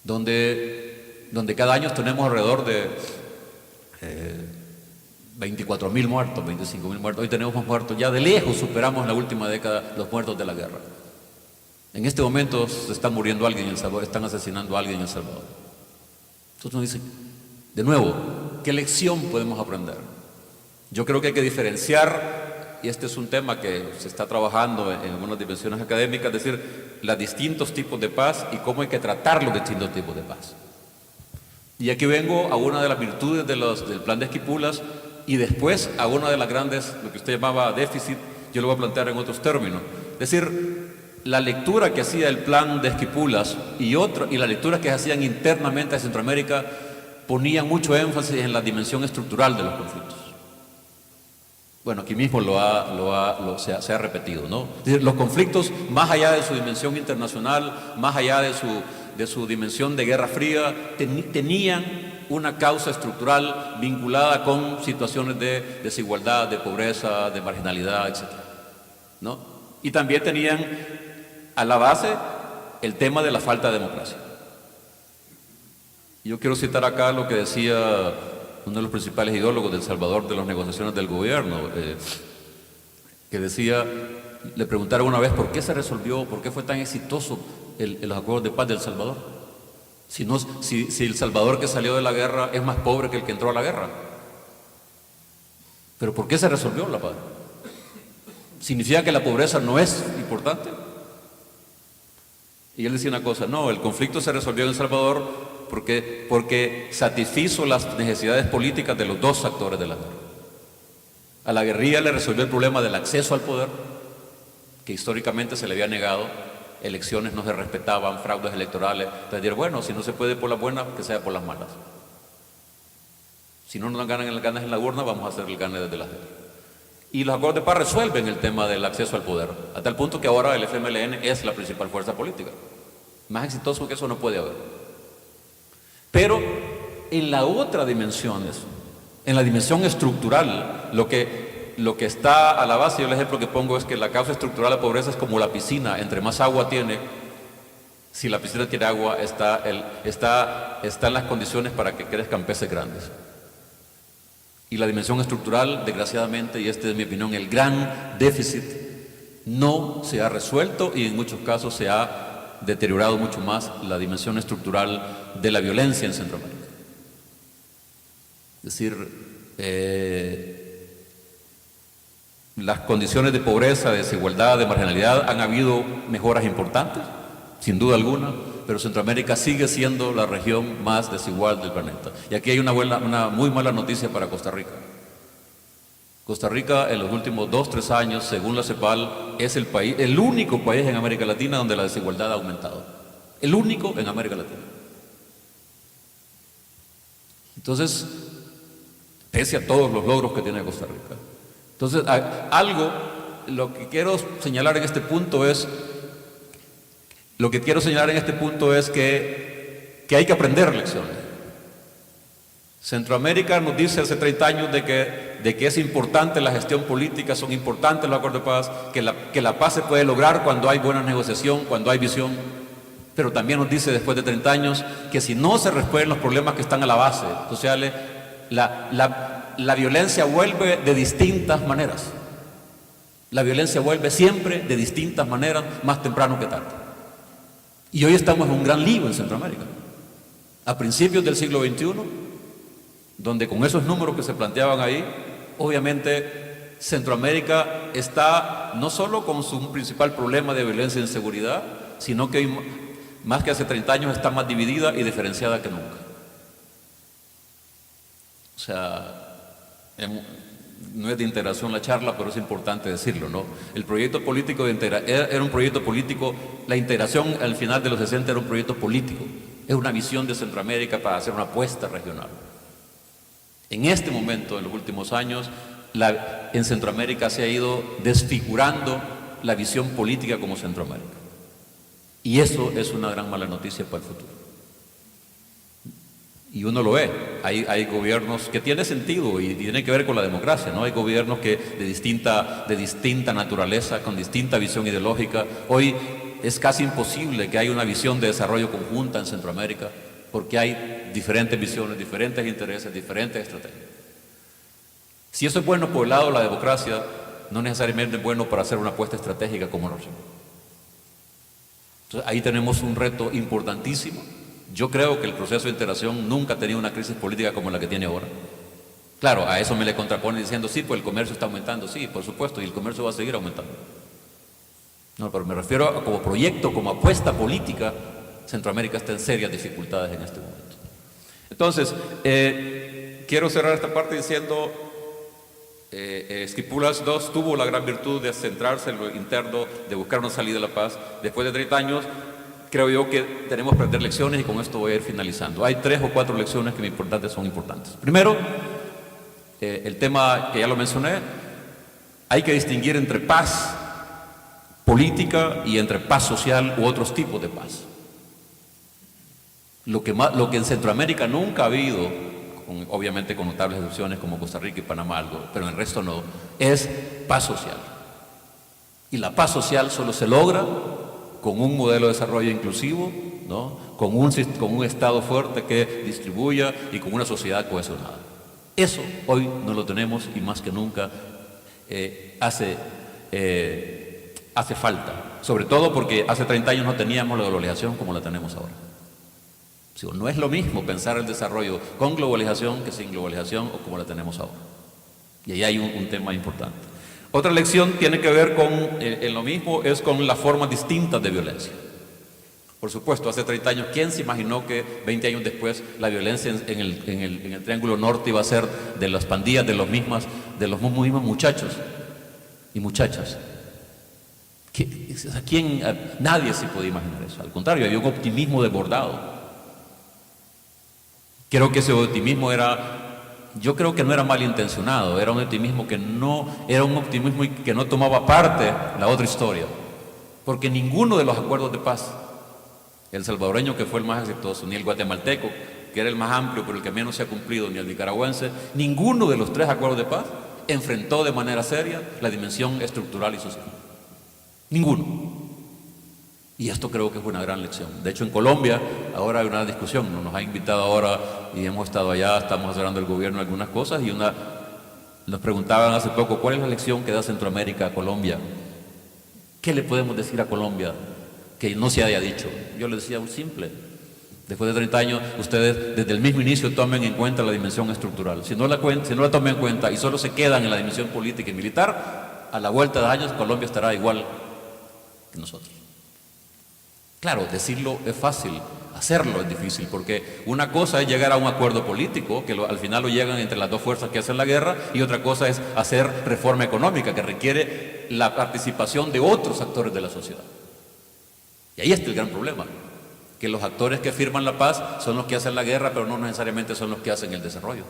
donde cada año tenemos alrededor de 24.000 muertos, 25.000 muertos. Hoy tenemos más muertos, ya de lejos superamos en la última década los muertos de la guerra. En este momento se está muriendo alguien en El Salvador, están asesinando a alguien en El Salvador. Entonces nos dicen, de nuevo, ¿qué lección podemos aprender? Yo creo que hay que diferenciar, y este es un tema que se está trabajando en algunas dimensiones académicas, es decir, los distintos tipos de paz y cómo hay que tratar los distintos tipos de paz. Y aquí vengo a una de las virtudes del plan de Esquipulas y después a una de las grandes, lo que usted llamaba déficit, yo lo voy a plantear en otros términos. Es decir, la lectura que hacía el plan de Esquipulas y la lectura que se hacían internamente en Centroamérica ponían mucho énfasis en la dimensión estructural de los conflictos. Bueno, aquí mismo se ha repetido, ¿no? Es decir, los conflictos, más allá de su dimensión internacional, más allá de su dimensión de guerra fría, tenían una causa estructural vinculada con situaciones de desigualdad, de pobreza, de marginalidad, etc., ¿no? Y también tenían a la base el tema de la falta de democracia. Yo quiero citar acá lo que decía uno de los principales ideólogos de El Salvador de las negociaciones del gobierno, que decía, le preguntaron una vez por qué se resolvió, por qué fue tan exitoso los acuerdos de paz de El Salvador. Si El Salvador que salió de la guerra es más pobre que el que entró a la guerra. Pero ¿por qué se resolvió la paz? ¿Significa que la pobreza no es importante? Y él decía una cosa, no, el conflicto se resolvió en El Salvador porque satisfizo las necesidades políticas de los dos actores de la guerra. A la guerrilla le resolvió el problema del acceso al poder, que históricamente se le había negado, elecciones no se respetaban, fraudes electorales. Entonces dijeron, bueno, si no se puede por las buenas, que sea por las malas. Si no nos ganan en la urna, vamos a hacer el gane desde las guerras. Y los acuerdos de paz resuelven el tema del acceso al poder, a tal punto que ahora el FMLN es la principal fuerza política. Más exitoso que eso no puede haber. Pero en la otra dimensión, en la dimensión estructural, lo que está a la base, yo el ejemplo que pongo es que la causa estructural de la pobreza es como la piscina. Entre más agua tiene, si la piscina tiene agua, están las condiciones para que crezcan peces grandes. Y la dimensión estructural, desgraciadamente, y este es mi opinión, el gran déficit, no se ha resuelto y en muchos casos se ha deteriorado mucho más la dimensión estructural de la violencia en Centroamérica. Es decir, las condiciones de pobreza, de desigualdad, de marginalidad, han habido mejoras importantes, sin duda alguna, pero Centroamérica sigue siendo la región más desigual del planeta. Y aquí hay una muy mala noticia para Costa Rica. Costa Rica en los últimos 2-3 años, según la CEPAL, es el único país en América Latina donde la desigualdad ha aumentado. El único en América Latina. Entonces, pese a todos los logros que tiene Costa Rica. Entonces, lo que quiero señalar en este punto es que hay que aprender lecciones. Centroamérica nos dice hace 30 años de que es importante la gestión política, son importantes los acuerdos de paz, que la paz se puede lograr cuando hay buena negociación, cuando hay visión. pero también nos dice después de 30 años que si no se resuelven los problemas que están a la base sociales, la violencia vuelve de distintas maneras. La violencia vuelve siempre de distintas maneras, más temprano que tarde. Y hoy estamos en un gran lío en Centroamérica. A principios del siglo XXI, donde con esos números que se planteaban ahí, obviamente Centroamérica está no solo con su principal problema de violencia e inseguridad, sino que hoy, más que hace 30 años, está más dividida y diferenciada que nunca. O sea, no es de integración la charla, pero es importante decirlo, ¿no? El proyecto político era un proyecto político, la integración al final de los 60 era un proyecto político, es una visión de Centroamérica para hacer una apuesta regional. En este momento, en los últimos años, en Centroamérica se ha ido desfigurando la visión política como Centroamérica. Y eso es una gran mala noticia para el futuro. Y uno lo ve, hay gobiernos que tienen sentido y tienen que ver con la democracia, ¿no? Hay gobiernos que de distinta naturaleza, con distinta visión ideológica. Hoy es casi imposible que haya una visión de desarrollo conjunta en Centroamérica, porque hay diferentes visiones, diferentes intereses, diferentes estrategias. Si eso es bueno por el lado de la democracia, no necesariamente es bueno para hacer una apuesta estratégica como la región. Entonces ahí tenemos un reto importantísimo. Yo creo que el proceso de integración nunca ha tenido una crisis política como la que tiene ahora. Claro, a eso me le contrapone diciendo, sí, pues el comercio está aumentando, sí, por supuesto, y el comercio va a seguir aumentando. No, pero me refiero a como proyecto, como apuesta política, Centroamérica está en serias dificultades en este momento. Entonces, quiero cerrar esta parte diciendo, Esquipulas II tuvo la gran virtud de centrarse en lo interno, de buscar una salida a la paz. Después de 30 años, creo yo que tenemos que aprender lecciones y con esto voy a ir finalizando. Hay 3 o 4 lecciones que son importantes. Primero, el tema que ya lo mencioné, hay que distinguir entre paz política y entre paz social u otros tipos de paz. Lo que en Centroamérica nunca ha habido, obviamente con notables excepciones como Costa Rica y Panamá, pero en el resto no, es paz social. Y la paz social solo se logra con un modelo de desarrollo inclusivo, ¿no? con un Estado fuerte que distribuya y con una sociedad cohesionada. Eso hoy no lo tenemos y más que nunca hace falta, sobre todo porque hace 30 años no teníamos la globalización como la tenemos ahora. No es lo mismo pensar el desarrollo con globalización que sin globalización o como la tenemos ahora. Y ahí hay un tema importante. Otra lección tiene que ver en lo mismo, es con las formas distintas de violencia. Por supuesto, hace 30 años, ¿quién se imaginó que 20 años después la violencia en el Triángulo Norte iba a ser de las pandillas, de los mismos muchachos y muchachas? Nadie se podía imaginar eso. Al contrario, había un optimismo desbordado. Creo que ese optimismo yo creo que no era malintencionado, era un optimismo que no tomaba parte la otra historia, porque ninguno de los acuerdos de paz, el salvadoreño que fue el más exitoso, ni el guatemalteco, que era el más amplio pero el que menos se ha cumplido, ni el nicaragüense, ninguno de los 3 acuerdos de paz enfrentó de manera seria la dimensión estructural y social. Ninguno. Y esto creo que es una gran lección. De hecho, en Colombia ahora hay una discusión, nos ha invitado ahora y hemos estado allá, estamos asesorando al gobierno algunas cosas y nos preguntaban hace poco, ¿cuál es la lección que da Centroamérica a Colombia? ¿Qué le podemos decir a Colombia que no se haya dicho? Yo les decía, muy simple. Después de 30 años, ustedes desde el mismo inicio tomen en cuenta la dimensión estructural. Si no la tomen en cuenta y solo se quedan en la dimensión política y militar, a la vuelta de años Colombia estará igual que nosotros. Claro, decirlo es fácil, hacerlo es difícil, porque una cosa es llegar a un acuerdo político, que al final lo llegan entre las 2 fuerzas que hacen la guerra, y otra cosa es hacer reforma económica, que requiere la participación de otros actores de la sociedad. Y ahí está el gran problema, que los actores que firman la paz son los que hacen la guerra, pero no necesariamente son los que hacen el desarrollo.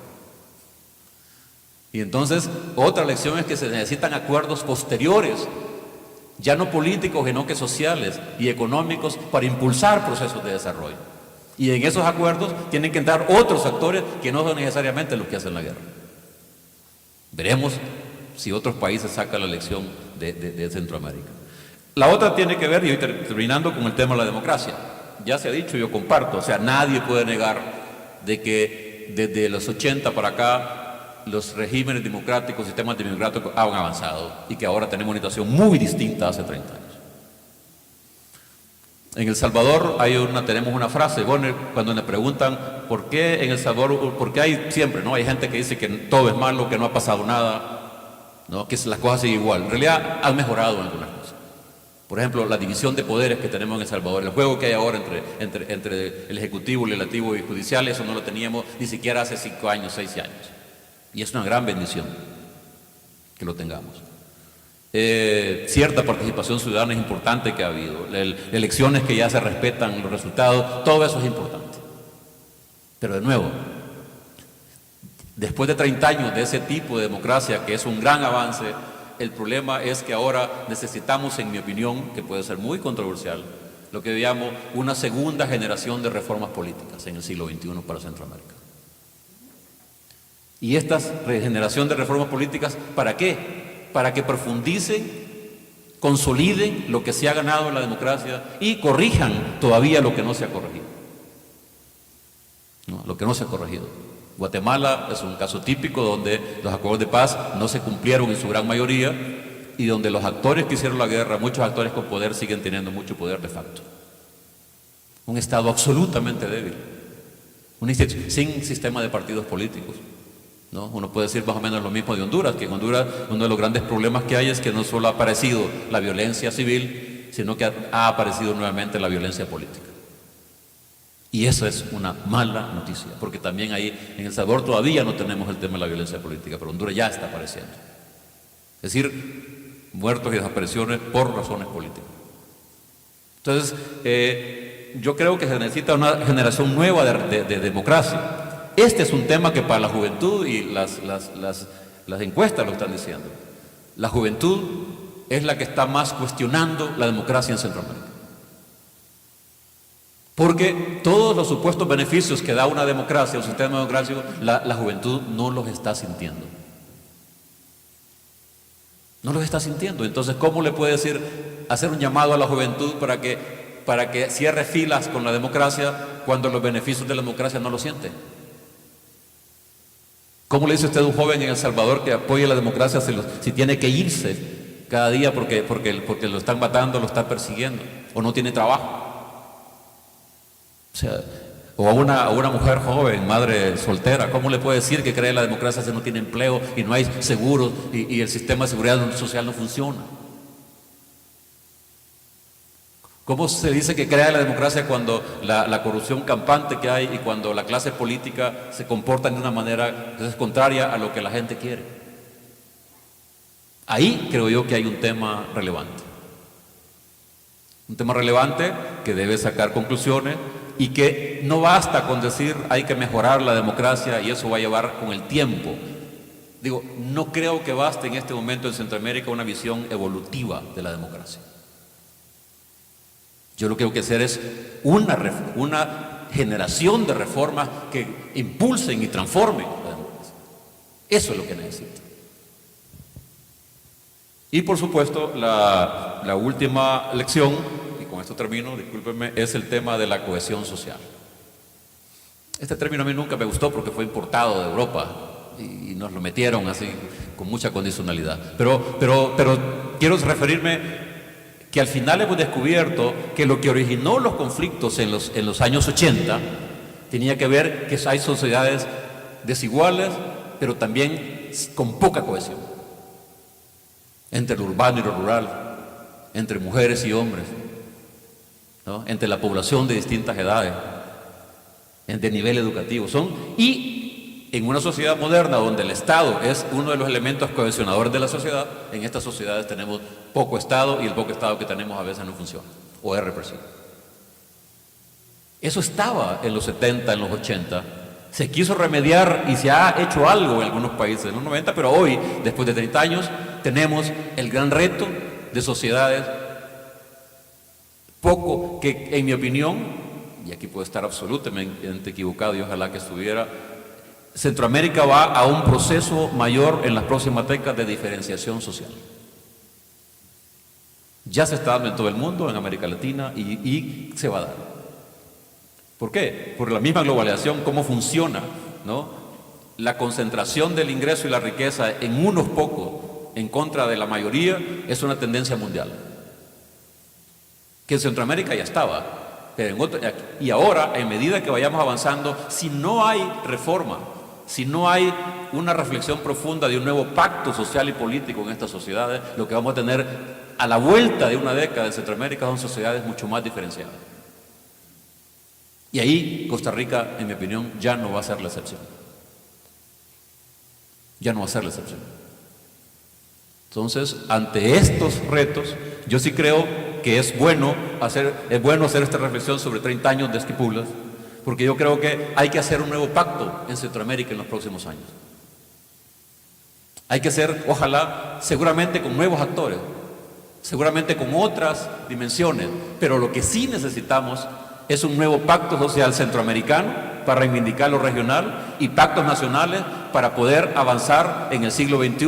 Y entonces, otra lección es que se necesitan acuerdos posteriores, ya no políticos, sino que sociales y económicos, para impulsar procesos de desarrollo. Y en esos acuerdos tienen que entrar otros actores que no son necesariamente los que hacen la guerra. Veremos si otros países sacan la lección de Centroamérica. La otra tiene que ver, y hoy terminando, con el tema de la democracia. ya se ha dicho, yo comparto, o sea, nadie puede negar de que desde los 80 para acá los regímenes democráticos, sistemas democráticos han avanzado y que ahora tenemos una situación muy distinta a hace 30 años. En El Salvador tenemos una frase, bueno, cuando le preguntan por qué en El Salvador, porque hay siempre, ¿no? Hay gente que dice que todo es malo, que no ha pasado nada, ¿no? Que las cosas siguen igual. En realidad han mejorado en algunas cosas. Por ejemplo, la división de poderes que tenemos en El Salvador, el juego que hay ahora entre el Ejecutivo, el Legislativo y Judicial, eso no lo teníamos ni siquiera hace 5 años, 6 años. Y es una gran bendición que lo tengamos. Cierta participación ciudadana es importante que ha habido, elecciones que ya se respetan los resultados, todo eso es importante. Pero de nuevo, después de 30 años de ese tipo de democracia, que es un gran avance, el problema es que ahora necesitamos, en mi opinión, que puede ser muy controversial, lo que llamo una segunda generación de reformas políticas en el siglo XXI para Centroamérica. Y esta generación de reformas políticas, ¿para qué? Para que profundicen, consoliden lo que se ha ganado en la democracia y corrijan todavía lo que no se ha corregido. ¿No? Lo que no se ha corregido. Guatemala es un caso típico donde los acuerdos de paz no se cumplieron en su gran mayoría y donde los actores que hicieron la guerra, muchos actores con poder, siguen teniendo mucho poder de facto. Un Estado absolutamente débil, sin sistema de partidos políticos. ¿No? Uno puede decir más o menos lo mismo de Honduras, que en Honduras uno de los grandes problemas que hay es que no solo ha aparecido la violencia civil, sino que ha aparecido nuevamente la violencia política. Y eso es una mala noticia, porque también ahí en El Salvador todavía no tenemos el tema de la violencia política, pero Honduras ya está apareciendo. Es decir, muertos y desapariciones por razones políticas. Entonces, yo creo que se necesita una generación nueva de democracia. Este es un tema que para la juventud, y las encuestas lo están diciendo, la juventud es la que está más cuestionando la democracia en Centroamérica. Porque todos los supuestos beneficios que da una democracia, un sistema democrático, la juventud no los está sintiendo. No los está sintiendo. Entonces, ¿cómo le puede hacer un llamado a la juventud para que cierre filas con la democracia cuando los beneficios de la democracia no lo siente? ¿Cómo le dice usted a un joven en El Salvador que apoye la democracia si tiene que irse cada día porque lo están matando, lo están persiguiendo o no tiene trabajo? O sea, o a una mujer joven, madre soltera, ¿cómo le puede decir que cree en la democracia si no tiene empleo y no hay seguros y el sistema de seguridad social no funciona? ¿Cómo se dice que crea en la democracia cuando la corrupción campante que hay y cuando la clase política se comporta de una manera que es contraria a lo que la gente quiere? Ahí creo yo que hay un tema relevante. Un tema relevante que debe sacar conclusiones y que no basta con decir hay que mejorar la democracia y eso va a llevar con el tiempo. Digo, no creo que baste en este momento en Centroamérica una visión evolutiva de la democracia. Yo lo que tengo que hacer es una generación de reformas que impulsen y transformen la democracia. Eso es lo que necesita. Y por supuesto, la última lección, y con esto termino, discúlpenme, es el tema de la cohesión social. Este término a mí nunca me gustó porque fue importado de Europa y nos lo metieron así con mucha condicionalidad. Pero quiero referirme que al final hemos descubierto que lo que originó los conflictos en los años 80 tenía que ver que hay sociedades desiguales, pero también con poca cohesión, entre lo urbano y lo rural, entre mujeres y hombres, ¿no? Entre la población de distintas edades, de nivel educativo. Y en una sociedad moderna donde el Estado es uno de los elementos cohesionadores de la sociedad, en estas sociedades tenemos poco Estado y el poco Estado que tenemos a veces no funciona o es represivo. Eso estaba en los 70, en los 80, se quiso remediar y se ha hecho algo en algunos países en los 90, pero hoy, después de 30 años, tenemos el gran reto de sociedades que en mi opinión, y aquí puedo estar absolutamente equivocado y ojalá que estuviera, Centroamérica va a un proceso mayor en las próximas décadas de diferenciación social. Ya se está dando en todo el mundo, en América Latina, y se va a dar. ¿Por qué? Por la misma globalización, cómo funciona, ¿no? La concentración del ingreso y la riqueza en unos pocos en contra de la mayoría es una tendencia mundial. Que en Centroamérica ya estaba, pero y ahora, en medida que vayamos avanzando, si no hay reforma, si no hay una reflexión profunda de un nuevo pacto social y político en estas sociedades, lo que vamos a tener a la vuelta de una década en Centroamérica son sociedades mucho más diferenciadas. Y ahí Costa Rica, en mi opinión, ya no va a ser la excepción. Ya no va a ser la excepción. Entonces, ante estos retos, yo sí creo que es bueno hacer esta reflexión sobre 30 años de Esquipulas, porque yo creo que hay que hacer un nuevo pacto en Centroamérica en los próximos años. Hay que hacer, ojalá, seguramente con nuevos actores, seguramente con otras dimensiones, pero lo que sí necesitamos es un nuevo pacto social centroamericano para reivindicar lo regional y pactos nacionales para poder avanzar en el siglo XXI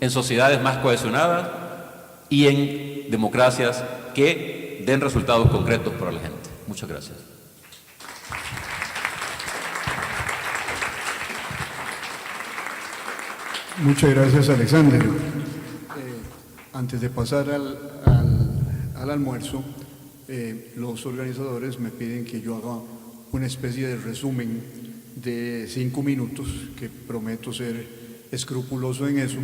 en sociedades más cohesionadas y en democracias que den resultados concretos para la gente. Muchas gracias. Muchas gracias, Alexander. Antes de pasar al almuerzo, los organizadores me piden que yo haga una especie de resumen de 5 minutos, que prometo ser escrupuloso en eso,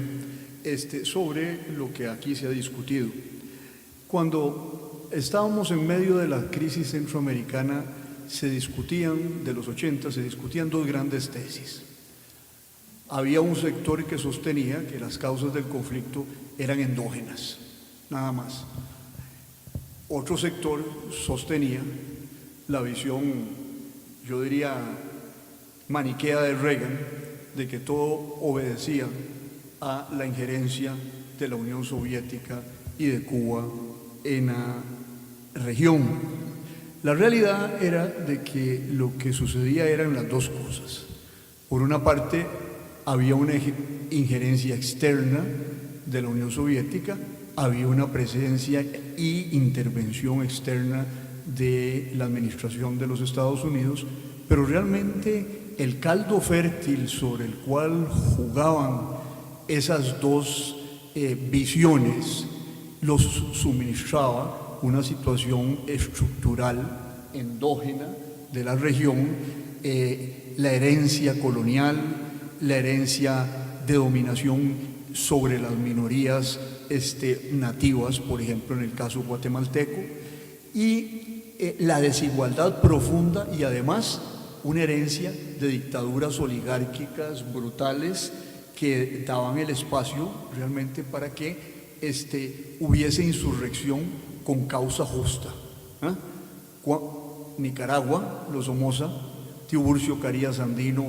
sobre lo que aquí se ha discutido. Cuando estábamos en medio de la crisis centroamericana, de los 80, se discutían dos grandes tesis. Había un sector que sostenía que las causas del conflicto eran endógenas, nada más. Otro sector sostenía la visión, yo diría, maniquea de Reagan, de que todo obedecía a la injerencia de la Unión Soviética y de Cuba en la región. La realidad era de que lo que sucedía eran las dos cosas. Por una parte, había una injerencia externa de la Unión Soviética, había una presencia y intervención externa de la administración de los Estados Unidos, pero realmente el caldo fértil sobre el cual jugaban esas dos visiones los suministraba una situación estructural endógena de la región, la herencia colonial, la herencia de dominación sobre las minorías nativas, por ejemplo en el caso guatemalteco, y la desigualdad profunda y además una herencia de dictaduras oligárquicas brutales que daban el espacio realmente para que hubiese insurrección con causa justa. Nicaragua, los Somoza, Tiburcio Carías Andino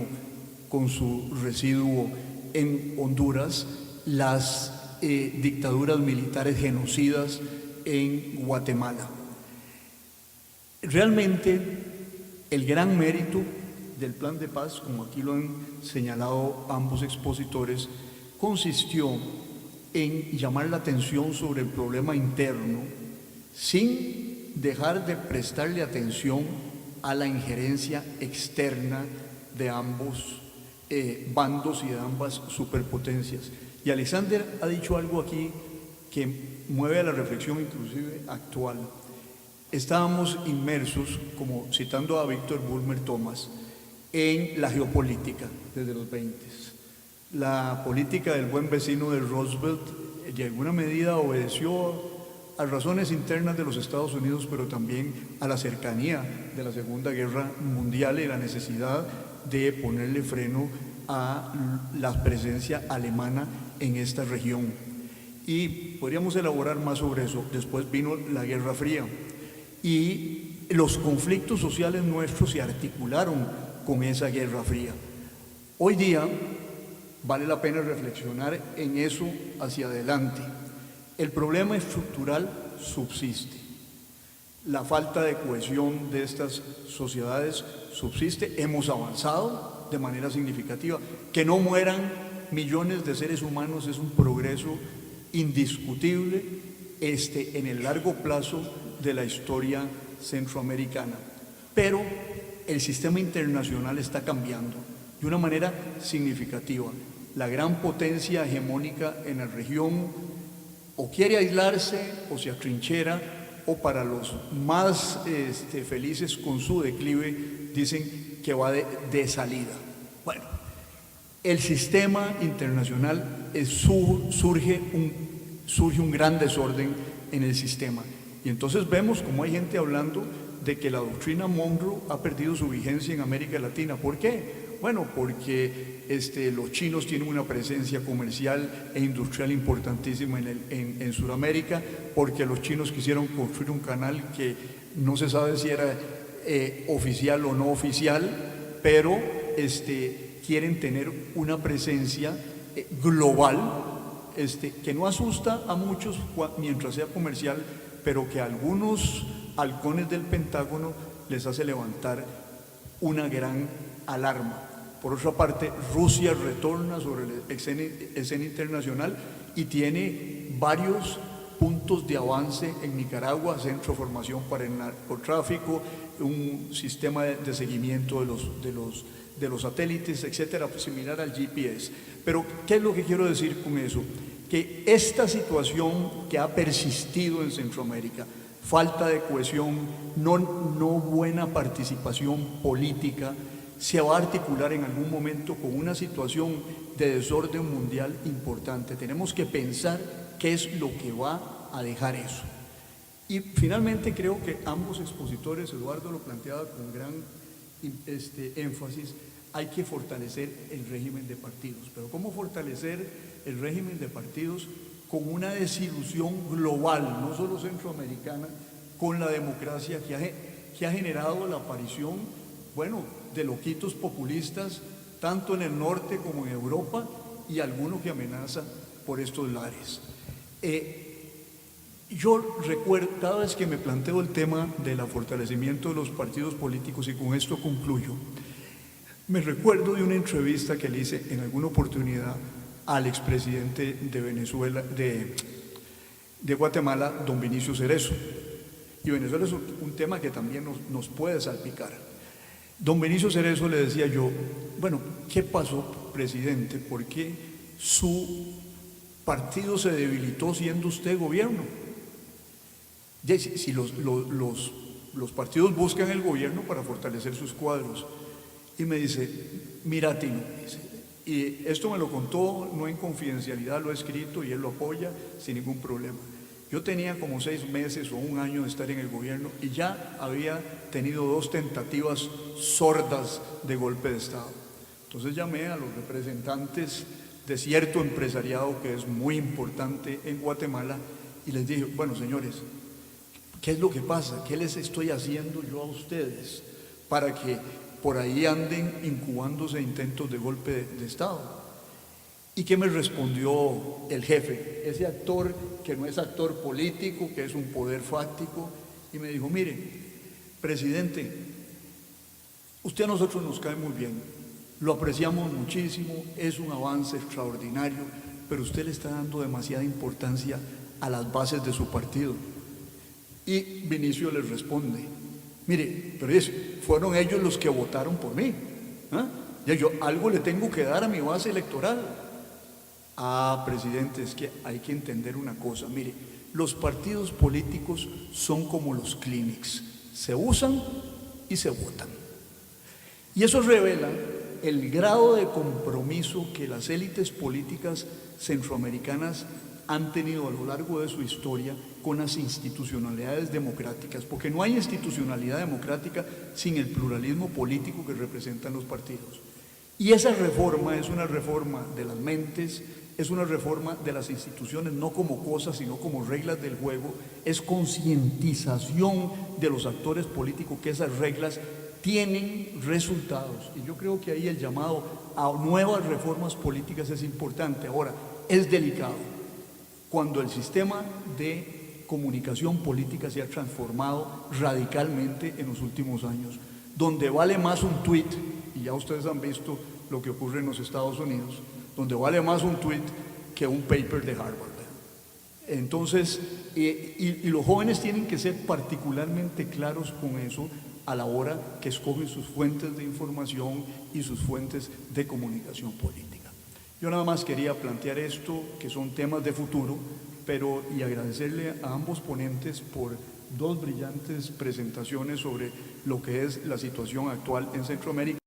con su residuo en Honduras, las dictaduras militares genocidas en Guatemala. Realmente el gran mérito del plan de paz, como aquí lo han señalado ambos expositores, consistió en llamar la atención sobre el problema interno sin dejar de prestarle atención a la injerencia externa de ambos bandos y de ambas superpotencias. Y Alexander ha dicho algo aquí que mueve a la reflexión inclusive actual. Estábamos inmersos, como citando a Víctor Bulmer Thomas, en la geopolítica desde los 20. La política del buen vecino de Roosevelt de alguna medida obedeció a razones internas de los Estados Unidos, pero también a la cercanía de la Segunda Guerra Mundial y la necesidad de ponerle freno a la presencia alemana en esta región. Y podríamos elaborar más sobre eso. Después vino la Guerra Fría y los conflictos sociales nuestros se articularon con esa Guerra Fría. Hoy día vale la pena reflexionar en eso hacia adelante. El problema estructural subsiste. La falta de cohesión de estas sociedades subsiste. Hemos avanzado de manera significativa. Que no mueran millones de seres humanos es un progreso indiscutible en el largo plazo de la historia centroamericana. pero el sistema internacional está cambiando de una manera significativa. La gran potencia hegemónica en la región o quiere aislarse o se atrinchera, o para los más felices con su declive dicen que va de salida. Bueno, el sistema internacional surge un gran desorden en el sistema, y entonces vemos como hay gente hablando de que la doctrina Monroe ha perdido su vigencia en América Latina. ¿Por qué? Bueno, porque los chinos tienen una presencia comercial e industrial importantísima en Sudamérica, porque los chinos quisieron construir un canal que no se sabe si era oficial o no oficial, pero quieren tener una presencia global que no asusta a muchos mientras sea comercial, pero que a algunos halcones del Pentágono les hace levantar una gran alarma. Por otra parte, Rusia retorna sobre la escena internacional y tiene varios puntos de avance en Nicaragua: centro de formación para el narcotráfico, un sistema de seguimiento de los satélites, etcétera, similar al GPS. Pero, ¿qué es lo que quiero decir con eso? Que esta situación que ha persistido en Centroamérica, falta de cohesión, no buena participación política, se va a articular en algún momento con una situación de desorden mundial importante. Tenemos que pensar qué es lo que va a dejar eso. Y finalmente creo que ambos expositores, Eduardo lo planteaba con gran énfasis, hay que fortalecer el régimen de partidos. Pero ¿cómo fortalecer el régimen de partidos? Con una desilusión global, no solo centroamericana, con la democracia que ha generado la aparición, de loquitos populistas, tanto en el norte como en Europa, y algunos que amenazan por estos lares. Yo recuerdo, cada vez que me planteo el tema del fortalecimiento de los partidos políticos, y con esto concluyo, me recuerdo de una entrevista que le hice en alguna oportunidad al expresidente de Venezuela, de Guatemala, don Vinicio Cerezo. Y Venezuela es un tema que también nos puede salpicar. Don Vinicio Cerezo le decía yo, ¿qué pasó, presidente? ¿Por qué su partido se debilitó siendo usted gobierno? Si los partidos buscan el gobierno para fortalecer sus cuadros. Y me dice, mira, Tino, y esto me lo contó no en confidencialidad, lo he escrito y él lo apoya sin ningún problema. Yo tenía como 6 meses o 1 año de estar en el gobierno y ya había tenido 2 tentativas sordas de golpe de Estado. Entonces llamé a los representantes de cierto empresariado que es muy importante en Guatemala y les dije, señores, ¿qué es lo que pasa? ¿Qué les estoy haciendo yo a ustedes para que por ahí anden incubándose intentos de golpe de Estado? ¿Y qué me respondió el jefe? Ese actor que no es actor político, que es un poder fáctico, y me dijo, mire, presidente, usted a nosotros nos cae muy bien, lo apreciamos muchísimo, es un avance extraordinario, pero usted le está dando demasiada importancia a las bases de su partido. Y Vinicio les responde, mire, pero fueron ellos los que votaron por mí, ya yo algo le tengo que dar a mi base electoral. Presidente, es que hay que entender una cosa, mire, los partidos políticos son como los clínicos, se usan y se votan. Y eso revela el grado de compromiso que las élites políticas centroamericanas han tenido a lo largo de su historia con las institucionalidades democráticas, porque no hay institucionalidad democrática sin el pluralismo político que representan los partidos. Y esa reforma es una reforma de las mentes, es una reforma de las instituciones, no como cosas, sino como reglas del juego, es concientización de los actores políticos que esas reglas tienen resultados. Y yo creo que ahí el llamado a nuevas reformas políticas es importante. Ahora, es delicado cuando el sistema de comunicación política se ha transformado radicalmente en los últimos años, donde vale más un tuit, y ya ustedes han visto lo que ocurre en los Estados Unidos, donde vale más un tuit que un paper de Harvard. Entonces, y los jóvenes tienen que ser particularmente claros con eso, a la hora que escogen sus fuentes de información y sus fuentes de comunicación política. Yo nada más quería plantear esto, que son temas de futuro, y agradecerle a ambos ponentes por dos brillantes presentaciones sobre lo que es la situación actual en Centroamérica.